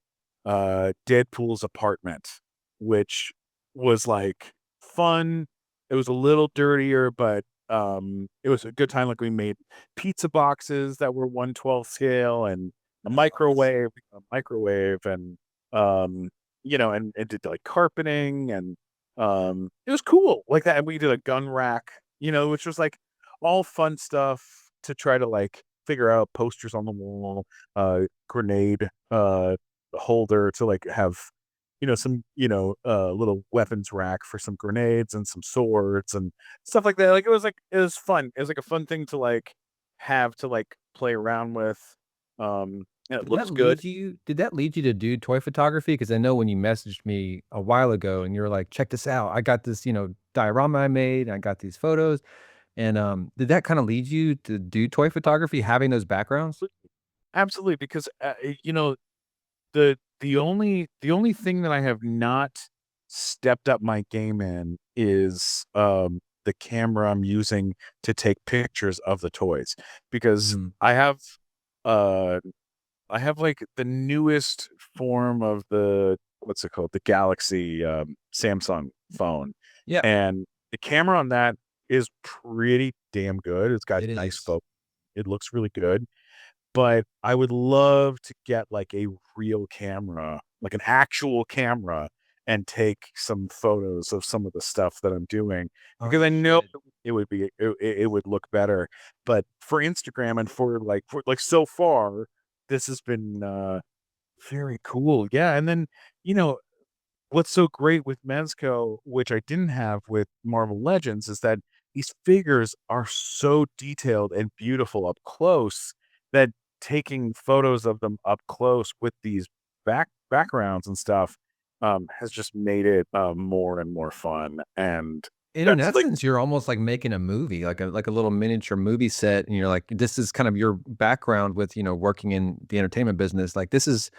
Deadpool's apartment, which was like fun. It was a little dirtier, but it was a good time. Like we made pizza boxes that were 1/12 scale and a That's awesome. microwave. microwave and and did like carpeting and it was cool like that. And we did a gun rack, which was like all fun stuff to try to like figure out posters on the wall, grenade holder to like have some little weapons rack for some grenades and some swords and stuff like that. Like it was fun. It was like a fun thing to like have to like play around with. And it looks good. Did that lead you to do toy photography? Because I know when you messaged me a while ago and you were like, "Check this out. I got this, diorama I made. I got these photos." And, did that kinda lead you to do toy photography, having those backgrounds? Absolutely, because the only thing that I have not stepped up my game in is the camera I'm using to take pictures of the toys because Mhm. uh I have like the newest form of the what's it called? The Galaxy Samsung phone. Yeah, And the camera on that is pretty damn good. It's got it nice is. focus. It looks really good. But I would love to get like a real camera, like an actual camera, and take some photos of some of the stuff that I'm doing Oh, because you I know should. it would look better. But for Instagram and for like so far, this has been very cool. Yeah. And then, you know, what's so great with Mezco, which I didn't have with Marvel Legends, is that these figures are so detailed and beautiful up close that taking photos of them up close with these backgrounds and stuff has just made it more and more fun. And In that's like, essence, you're almost like making a movie, like a little miniature movie set, and you're like, this is kind of your background with, working in the entertainment business. Like, this is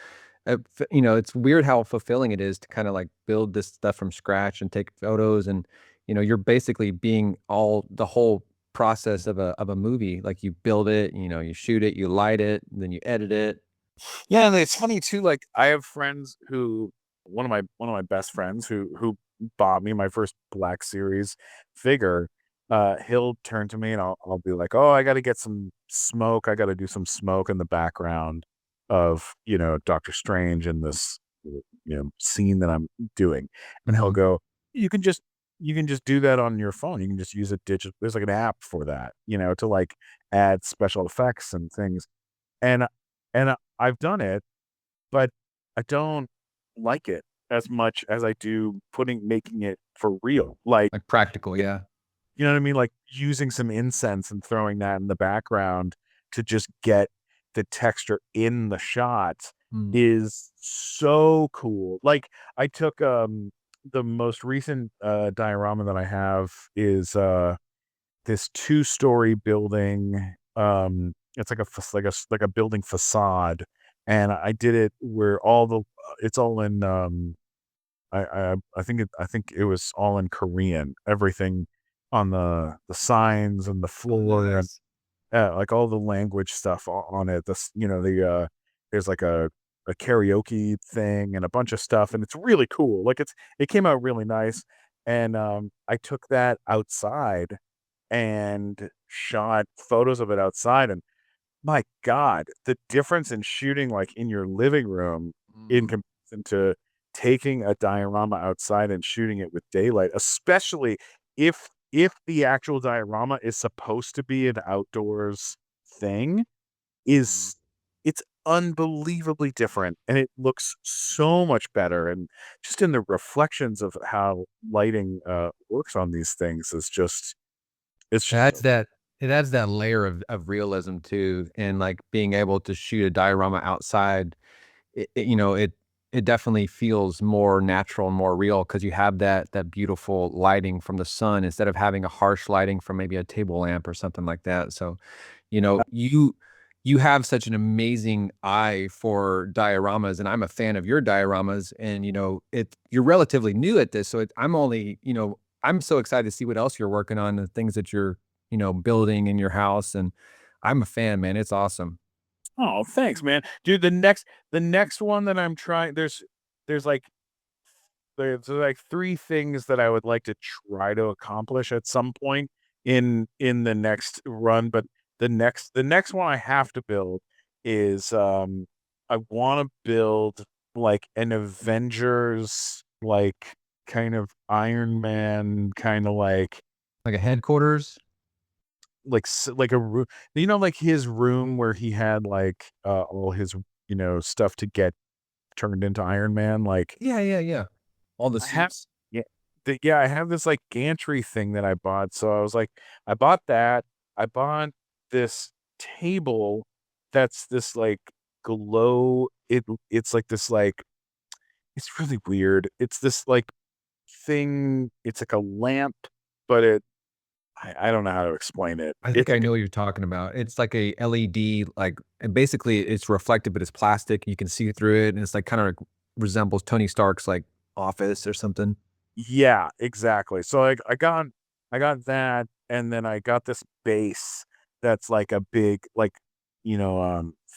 it's weird how fulfilling it is to kinda, like, build this stuff from scratch and take photos and, you're basically being all the whole process of a movie. Like, you build it, you shoot it, you light it, then you edit it. yeah, and it's funny too. Like I have friends who one of my best friends who bought me my first Black Series figure. He'll turn to me and I'll be like, "Oh, I got to get some smoke. I got to do some smoke in the background of Doctor Strange in this scene that I'm doing," and he'll Mhm. go, "You can just do that on your phone. You can just use a digital. There's like an app for that, to like add special effects and things." And I've done it, but I don't like it as much as I do making it for real. Like, Like, practical, yeah. you know what I mean? Like using some incense and throwing that in the background to just get the texture in the shot Mm. is so cool. Like I took the most recent diorama that I have is this two-story building. It's like like a building facade, and I did it where it's all in. I think it was all in Korean. Everything on the signs and the Oh, floor and nice. like all the language stuff on it. There's like a karaoke thing and a bunch of stuff, and it's really cool. Like it came out really nice, and I took that outside and shot photos of it outside, and my god, the difference in shooting, like, in your living room in Mhm. comparison to taking a diorama outside and shooting it with daylight, especially if the actual diorama is supposed to be an outdoors thing, Mm. is it's unbelievably different, and it looks so much better, and just in the reflections of how lighting, works on these things is just it's It just adds that it adds that layer of realism too, and, like, being able to shoot a diorama outside. It definitely feels more natural and more real because you have that beautiful lighting from the sun instead of having a harsh lighting from maybe a table lamp or something like that. So, you know, you you have such an amazing eye for dioramas, and I'm a fan of your dioramas. And you're relatively new at this, so I'm only I'm so excited to see what else you're working on, the things that you're building in your house, and I'm a fan, man. It's awesome. Oh, thanks, man. Dude, the next one that I'm trying there's like there's like 3 things that I would like to try to accomplish at some point in the next run, but the next one I have to build is I want to build like an Avengers, like kind of Iron Man, kind of Like a headquarters? like a room, like his room where he had like all his stuff to get turned into Iron Man. Like Yeah, yeah, yeah. All the I have, suits. yeah, I have this like gantry thing that I bought. So I was like, I bought that. I bought this table that's this like glow. It's like this like it's really weird. It's this like thing. It's like a lamp, but I don't know how to explain it. I think It's I like know what you're talking about. It's like a LED, like, and basically it's reflective, but it's plastic. You can see through it, and it's like kind of like resembles Tony Stark's like office or something. yeah, exactly. So like I got that, and then I got this base that's like a big like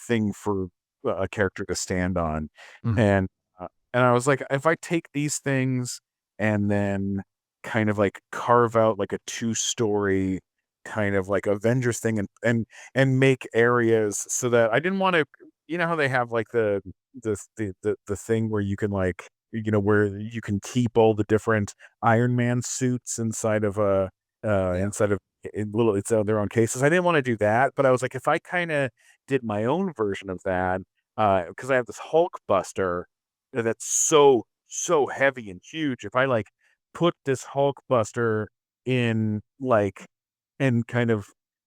thing for a character to stand on. Mhm. And I was like, if I take these things and then kind of like carve out like a two-story kind of like Avengers thing, and make areas so that I didn't want to, how they have like the thing where you can like where you can keep all the different Iron Man suits inside of a Yeah. inside of in little it's their own cases. I didn't want to do that, but I was like, if I kind of did my own version of that, because I have this Hulk Buster that's so heavy and huge. If I like put this Hulk Buster in like and kind of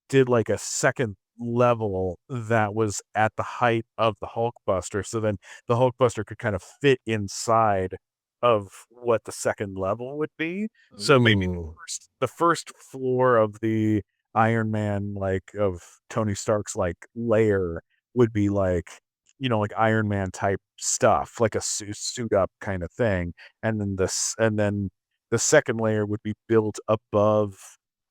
did like a second level that was at the height of the Hulk Buster, so then the Hulk Buster could kind of fit inside of what the second level would be. So maybe Ooh. the first floor of the Iron Man, like of Tony Stark's like layer, would be like like Iron Man type stuff, like a suit up kind of thing, and then the second layer would be built above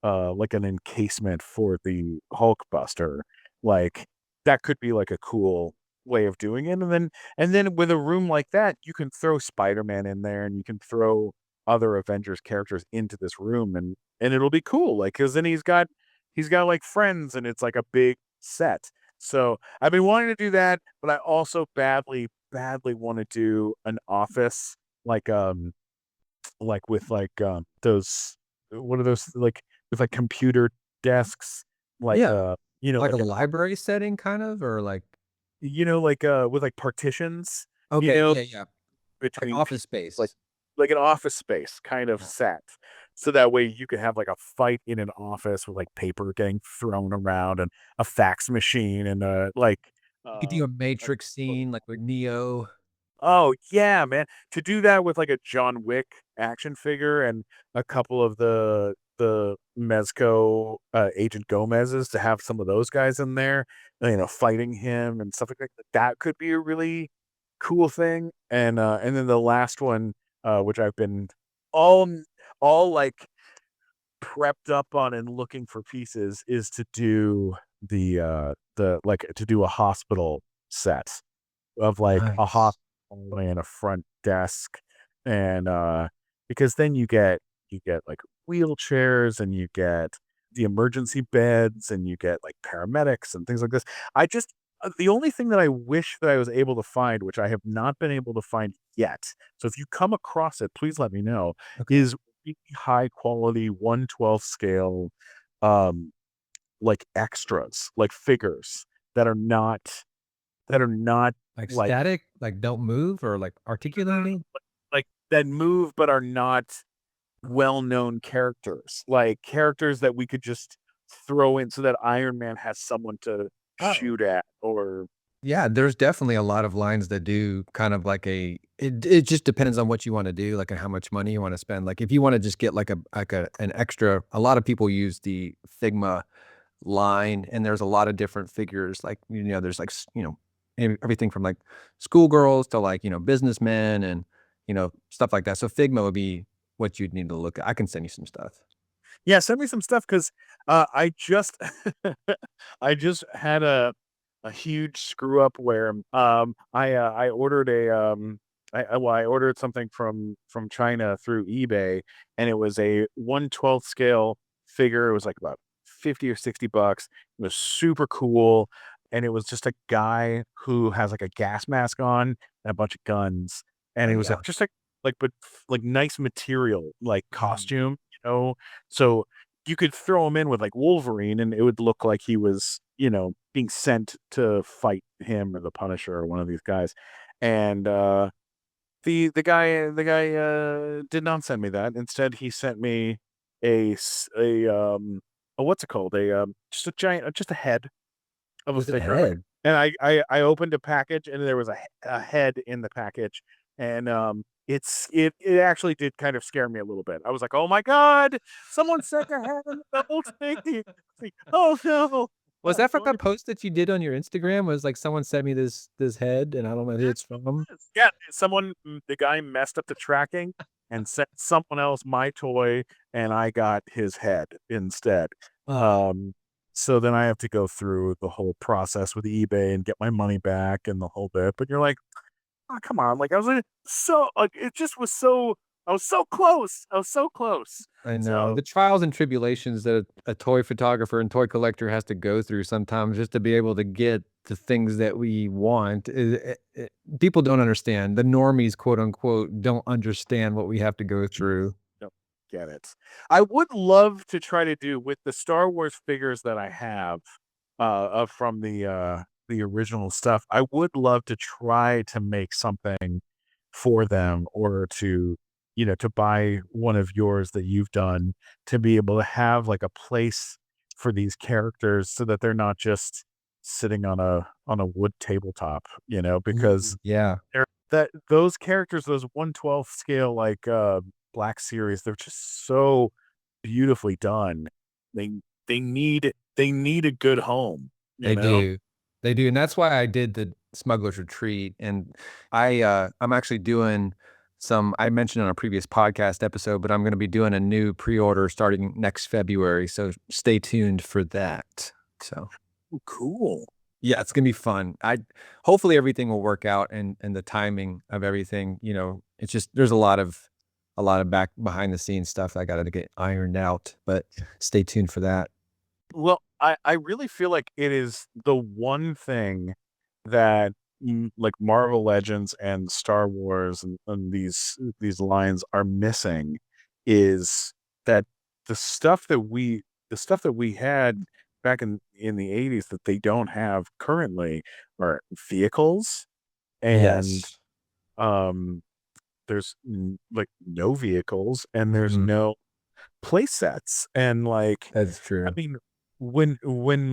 like an encasement for the Hulk Buster. Like that could be like a cool way of doing it. And then with a room like that, you can throw Spider-Man in there, and you can throw other Avengers characters into this room, and it'll be cool. Like cuz then he's got like friends, and it's like a big set. So, I've been wanting to do that, but I also badly want to do an office like with like those what are those like with like computer desks like Yeah. Like a like an library setting kind of, or like, like with like partitions, you okay, know yeah, yeah. Like between office like space. like an office space kind of Yeah. set. So that way you can have like a fight in an office with like paper getting thrown around and a fax machine and You could do a a Matrix scene like with Neo. oh, yeah, man. To do that with, like, a John Wick action figure and a couple of the Mezco, Agent Gomez's, to have some of those guys in there, fighting him and stuff like that. That could be a really cool thing. And then the last one, which I've been all like, prepped up on and looking for pieces, is to do to do a hospital set of like a Nice. hospital and a front desk, and because then you get like wheelchairs, and you get the emergency beds, and you get like paramedics and things like this. I just the only thing that I wish that I was able to find, which I have not been able to find yet, so if you come across it, please let me know, Okay. is really high quality 1/12 scale um like extras, like figures that are not Like like static, like don't move or like articulating? like that move but are not well-known characters, like characters that we could just throw in so that Iron Man has someone to Oh. shoot at or Yeah, there's definitely a lot of lines that do kind of like it just depends on what you wanna do, like, and how much money you wanna spend. Like, if you wanna just get like an extra, a lot of people use the Figma line, and there's a lot of different figures, like, there's like, everything from like schoolgirls to like, businessmen and, stuff like that. So Figma would be what you'd need to look at. I can send you some stuff. yeah, send me some stuff because I just I just had a huge screw up where I ordered I ordered something from China through eBay, and it was a 1/12 scale figure. It was like about 50 or $60. It was super cool. and it was just a guy who has like a gas mask on and a bunch of guns, and Oh it was yeah. just but like nice material, like Mhm. costume, so you could throw him in with like Wolverine, and it would look like he was, being sent to fight him or the Punisher or one of these guys, and the guy did not send me that. Instead, he sent me a what's it called? Just a giant, just a head of a Just a figure. head. And I opened a package, and there was a head in the package, and it actually did kind of scare me a little bit. I was like, oh my god, someone sent a head in the whole thing. Like, oh no. Was that from So that post that you did on your Instagram? Was like someone sent me this head and I don't know who it's That's what from? it was. Yeah, the guy messed up the tracking and sent someone else my toy, and I got his head instead. Oh, Um, so then I have to go through the whole process with eBay and get my money back and the whole bit. But you're like, oh, come on! Like I was like it just was so. I was so close. I was so close. I know. So The trials and tribulations that a toy photographer and toy collector has to go through sometimes just to be able to get the things that we want. People don't understand. The normies, quote unquote, don't understand what we have to go through. don't get it. I would love to try to do with the Star Wars figures that I have from the original stuff. I would love to try to make something for them, or to to buy one of yours that you've done, to be able to have like a place for these characters so that they're not just sitting on a wood tabletop, because Yeah. they're that those characters, those 1/12 scale, like, Black Series, they're just so beautifully done. They they need a good home, you They know? do. They do, and that's why I did the Smuggler's Retreat, and I'm actually doing some I mentioned on a previous podcast episode, but I'm gonna be doing a new pre-order starting next February, so stay tuned for that. So, Ooh, cool. yeah, it's gonna be fun. I hopefully everything will work out and the timing of everything, it's just there's a lot of back behind the scenes stuff I gotta get ironed out, but stay tuned for that. Well, I really feel like it is the one thing that, like, Marvel Legends and Star Wars and these lines are missing, is that the stuff that we had back in the '80s that they don't have currently are vehicles, and, Yes. um, there's, like, no vehicles, and there's Mhm. no play sets, and, like, That's I true. mean, when,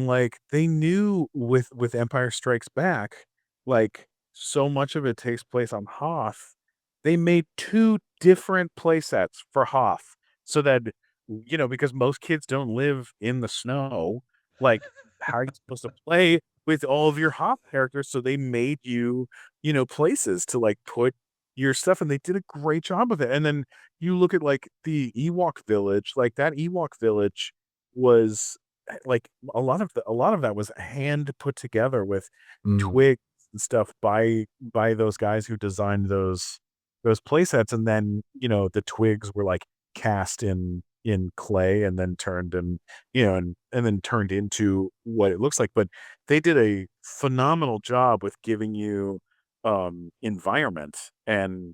like, they knew with Empire Strikes Back, like, so much of it takes place on Hoth, they made 2 different play sets for Hoth so that, because most kids don't live in the snow, like, how are you supposed to play with all of your Hoth characters? So they made you, places to, like, put your stuff, and they did a great job of it, and then you look at, like, the Ewok village, like, that Ewok village was, like, a lot of that was hand put together with Mm. twigs and stuff by those guys who designed those playsets, and then, the twigs were, like, cast in clay and then and then turned into what it looks like, but they did a phenomenal job with giving you, environment and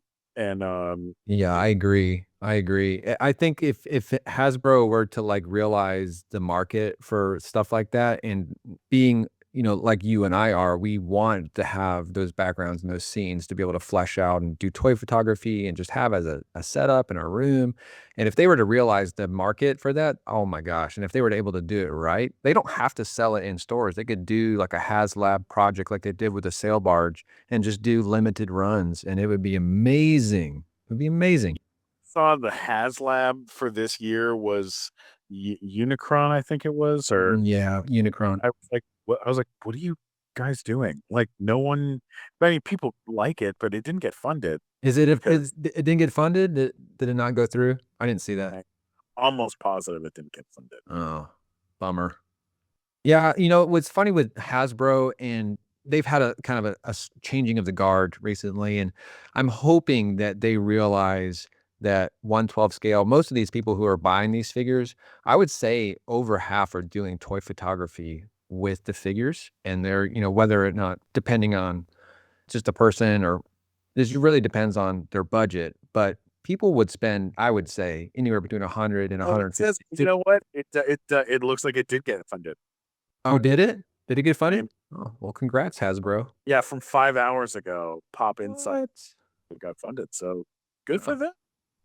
Yeah, I agree. I agree. I think if Hasbro were to like realize the market for stuff like that and being, like you and I are, we want to have those backgrounds and those scenes to be able to flesh out and do toy photography and just have as a setup in a room. And if they were to realize the market for that, oh my gosh. And if they were able to do it right, they don't have to sell it in stores. They could do like a HasLab project like they did with the sail barge and just do limited runs, and it would be amazing. It'd be amazing. saw the HasLab for this year was Unicron, I think it was, or Yeah, Unicron. I was like, "What are you guys doing?" Like, no one many people like it, but it didn't get funded Is it if because it didn't get funded? Did it not go through? I didn't see that. I'm almost positive it didn't get funded. Oh, bummer. Yeah, what's funny with Hasbro and they've had a kind of a changing of the guard recently, and I'm hoping that they realize that 1/12 scale, most of these people who are buying these figures, I would say over half are doing toy photography with the figures, and they're, whether or not, depending on just a person, or this really depends on their budget, but people would spend, I would say, anywhere between 100 and Oh, it says, 150. you know what? It looks like it did get funded. Oh, did it? Did it get Yeah, funded? Oh, well, congrats, Hasbro. yeah, from 5 hours ago, Pop Insight What? got funded. So good for them.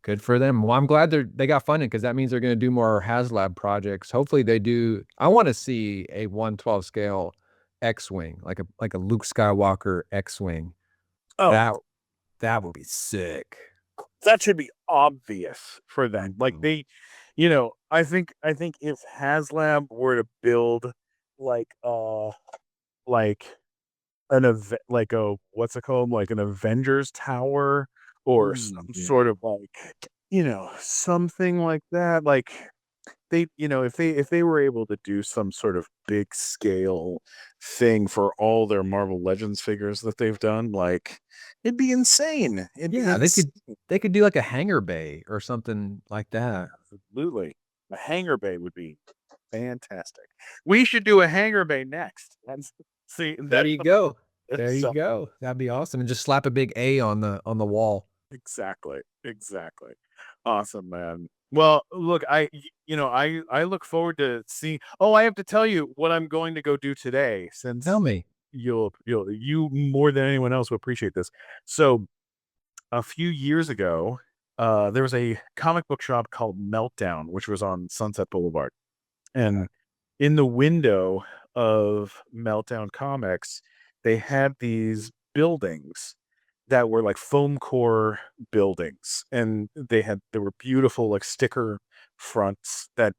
Good for them. Well, I'm glad they got funded, because that means they're going to do more HasLab projects. Hopefully they do. I want to see a 1/12 scale X-wing, like a Luke Skywalker X-wing. Oh, That would be sick. that should be obvious for them. Like Mhm. they, I think if HasLab were to build like like an event, like a what's it called, like an Avengers tower, or some Yeah. sort of like, something like that, like they, if they were able to do some sort of big scale thing for all their Marvel Legends figures that they've done, like it'd be insane. It'd be Yeah, they could do like a hangar bay or something like that. absolutely. A hangar bay would be fantastic. We should do a hangar bay next. That's see There that's you go. There that's you go. That'd be awesome. And just slap a big A on the wall. exactly. Exactly. Awesome, man. Well, look, I look forward to seeing. Oh, I have to tell you what I'm going to go do today, Tell since me. you more than anyone else will appreciate this. So a few years ago, there was a comic book shop called Meltdown, which was on Sunset Boulevard. And in the window of Meltdown Comics, they had these buildings that were like foam core buildings, and they were beautiful like sticker fronts that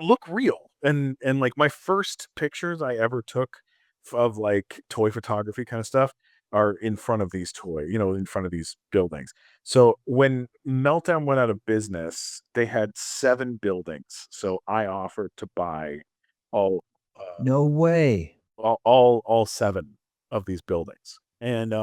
look real. And like my first pictures I ever took of like toy photography kind of stuff are in front of these in front of these buildings. So when Meltdown went out of business, they had 7 buildings. So I offered to buy all uh, No way. all 7 of these buildings. And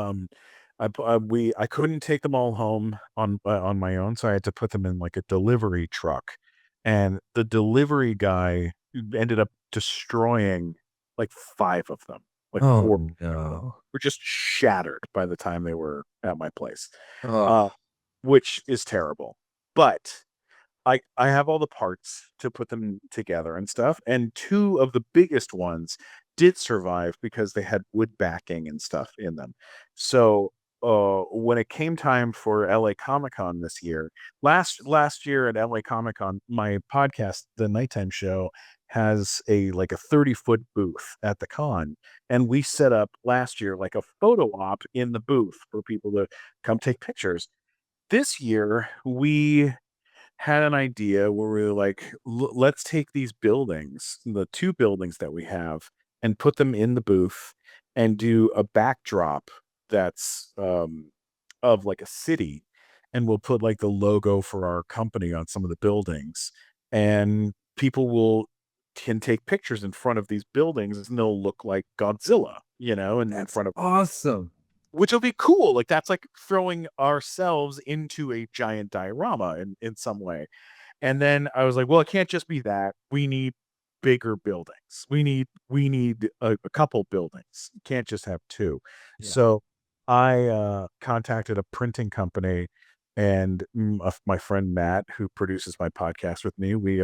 I couldn't take them all home on my own, so I had to put them in like a delivery truck. And the delivery guy ended up destroying like 5 of them. Like Oh 4 no. were just shattered by the time they were at my place, uh, Oh. which is terrible. But I have all the parts to put them together and stuff, and 2 of the biggest ones did survive because they had wood backing and stuff in them. So, when it came time for LA Comic-Con this year, last year at LA Comic-Con, my podcast, The Nighttime Show, has like a 30-foot booth at the con, and we set up last year like a photo op in the booth for people to come take pictures. This year, we had an idea where we were like, Let's take these buildings, the 2 buildings that we have, and put them in the booth and do a backdrop that's of like a city. And we'll put like the logo for our company on some of the buildings. And people can take pictures in front of these buildings, and they'll look like Godzilla, and in That's front of, awesome. which will be cool. Like that's like throwing ourselves into a giant diorama in some way. And then I was like, well, it can't just be that. We need bigger buildings. We need a couple buildings. You can't just have 2. Yeah. So I contacted a printing company, and my friend Matt, who produces my podcast with me, we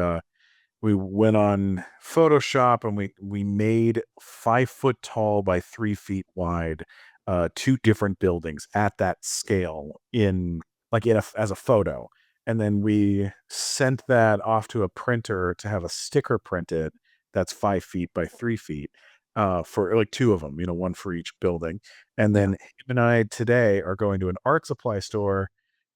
went on Photoshop, and we made 5 foot tall by 3 feet wide, 2 different buildings at that scale as a photo. And then we sent that off to a printer to have a sticker printed that's 5 feet by 3 feet, for like 2 of them, one for each building. And Yeah. then him and I today are going to an art supply store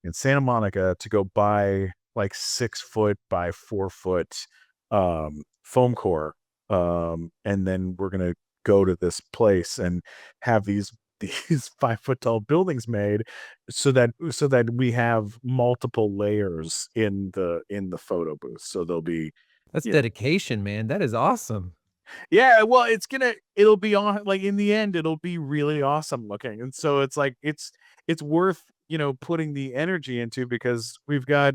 in Santa Monica to go buy like 6 foot by 4 foot foam core. And then we're gonna go to this place and have these these 5 foot tall buildings made, so that we have multiple layers in the photo booth. So there'll be, That's you know, dedication, man. That is awesome. yeah, well, it'll be on, like, in the end, it'll be really awesome looking. And so it's like it's worth, putting the energy into, because we've got,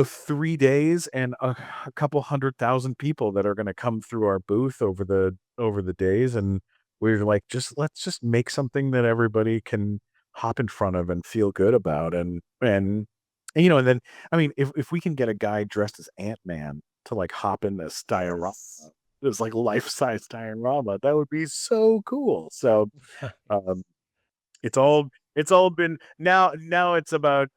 3 days and a couple 100,000 people that are gonna come through our booth over the over the days, and we were like, let's just make something that everybody can hop in front of and feel good about, and then I mean, if we can get a guy dressed as Ant-Man to like hop in this diorama, Yes. this like life-size diorama, that would be so cool. So um, it's all been now it's about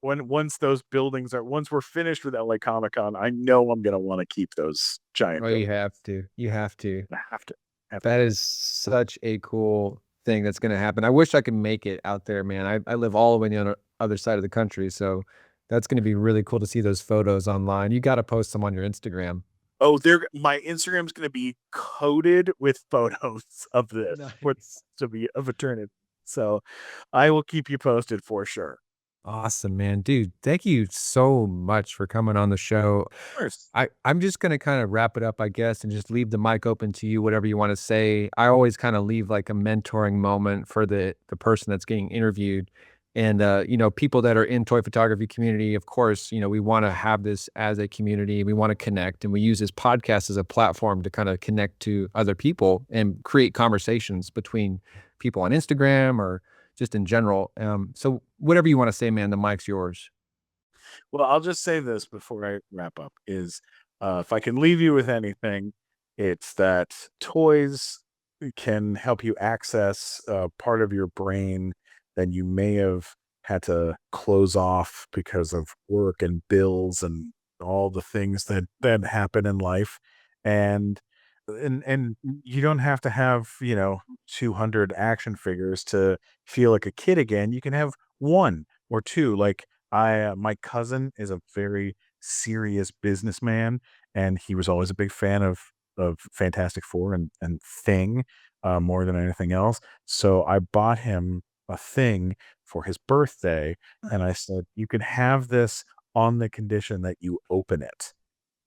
once those buildings are once we're finished with LA Comic Con, I know I'm gonna want to keep those giant Oh, you buildings. have to. You have to. I have to. Have to. That is such a cool thing that's gonna happen. I wish I could make it out there, man. I live all the way on the other side of the country, so that's gonna be really cool to see those photos online. You gotta post them on your Instagram. Oh, my Instagram's gonna be coated with photos of this for Nice. to be of eternity. So I will keep you posted for sure. Awesome, man. Dude, thank you so much for coming on the show. Of course. I'm just gonna kind of wrap it up, I guess, and just leave the mic open to you, whatever you want to say. I always kind of leave like a mentoring moment for the person that's getting interviewed. And people that are in toy photography community, of course, we want to have this as a community. We want to connect, and we use this podcast as a platform to kind of connect to other people and create conversations between people on Instagram or just in general. So whatever you want to say, man, the mic's yours. Well, I'll just say this before I wrap up is if I can leave you with anything, it's that toys can help you access part of your brain that you may have had to close off because of work and bills and all the things that happen in life. And and you don't have to have, 200 action figures to feel like a kid again. You can have one or two. Like my cousin is a very serious businessman, and he was always a big fan of Fantastic Four and Thing, more than anything else. So I bought him a Thing for his birthday, and I said, "You can have this on the condition that you open it.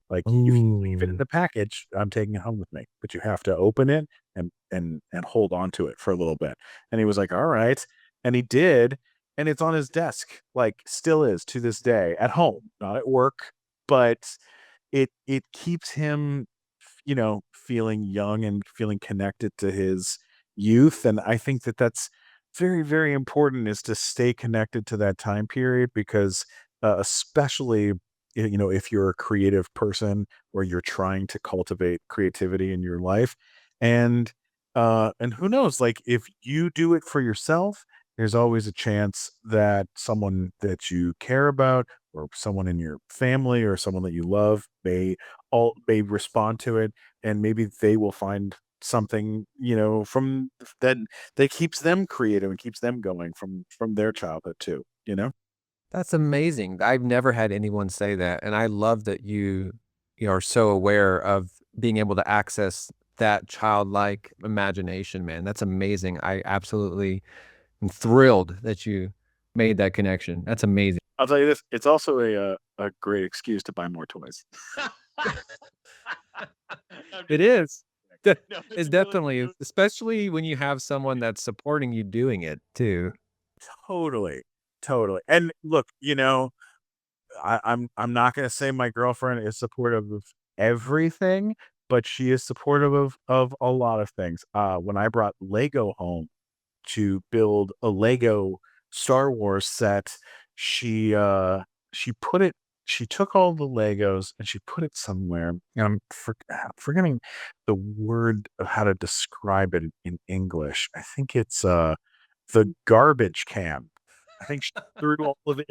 Like, you can leave it in Ooh. the package. I'm taking it home with me, but you have to open it and hold on to it for a little bit." And he was like, "All right." And he did, and it's on his desk, like still is to this day at home, not at work, but it keeps him, feeling young and feeling connected to his youth. And I think that that's very, very important, is to stay connected to that time period, because especially if you're a creative person or you're trying to cultivate creativity in your life, and who knows, like if you do it for yourself, there's always a chance that someone that you care about or someone in your family or someone that you love may respond to it, and maybe they will find something, from that that keeps them creative and keeps them going from their childhood too. That's amazing. I've never had anyone say that, and I love that you are so aware of being able to access that childlike imagination, man. That's amazing. I absolutely am thrilled that you made that connection. That's amazing. I'll tell you this, it's also a great excuse to buy more toys. I'm It just is. De no, it's it really definitely, especially when you have someone that's supporting you doing it too. totally, totally. And look, I'm not gonna say my girlfriend is supportive of everything, but she is supportive of a lot of things. When I brought Lego home to build a Lego Star Wars set, she she put it she took all the Legos and she put it somewhere. And forgetting the word of how to describe it in English. I think it's the garbage can. I think she threw all of it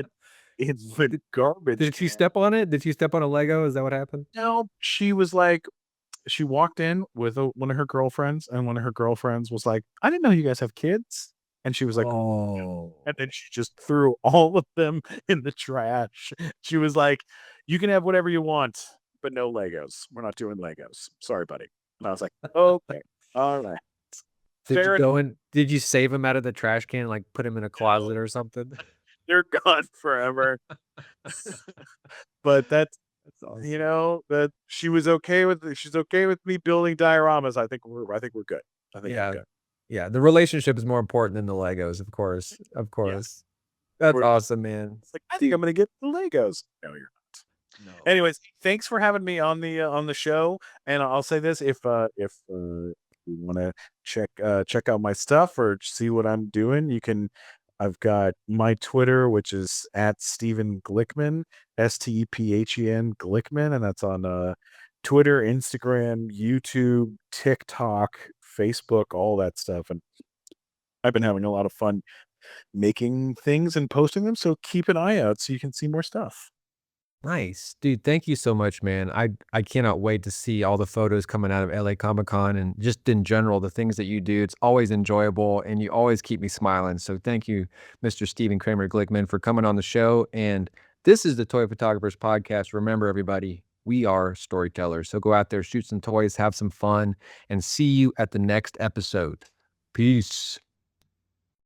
in the Did garbage did you can. step on it? Did you step on a Lego? Is that what happened? No, she walked in with one of her girlfriends, and one of her girlfriends was like, "I didn't know you guys have kids." And she was like, Oh. and then she just threw all of them in the trash. She was like, "You can have whatever you want, but no Legos. We're not doing Legos. Sorry, buddy." And I was like, "Okay, all right, Did you fair enough. go in did you save him out of the trash can, like, put him in a closet or something? They're gone forever." But that's That's awesome. that she's okay with me building dioramas. I think we're good. I think we're Yeah. good. Yeah, the relationship is more important than the Legos, of course, of Yeah. course. That's We're awesome, man. It's like, "I think I'm gonna get the Legos." No, you're not. No. Anyways, thanks for having me on the show. And I'll say this: if you want to check out my stuff or see what I'm doing, you can. I've got my Twitter, which is at Steven Glickman, Stephen Glickman, and that's on Twitter, Instagram, YouTube, TikTok, Facebook, all that stuff. And I've been having a lot of fun making things and posting them. So keep an eye out so you can see more stuff. Nice. Dude, thank you so much, man. I cannot wait to see all the photos coming out of LA Comic-Con and just in general, the things that you do. It's always enjoyable and you always keep me smiling. So thank you, Mr. Steven Kramer Glickman, for coming on the show. And this is the Toy Photographers Podcast. Remember, everybody, we are storytellers. So go out there, shoot some toys, have some fun, and see you at the next episode. Peace.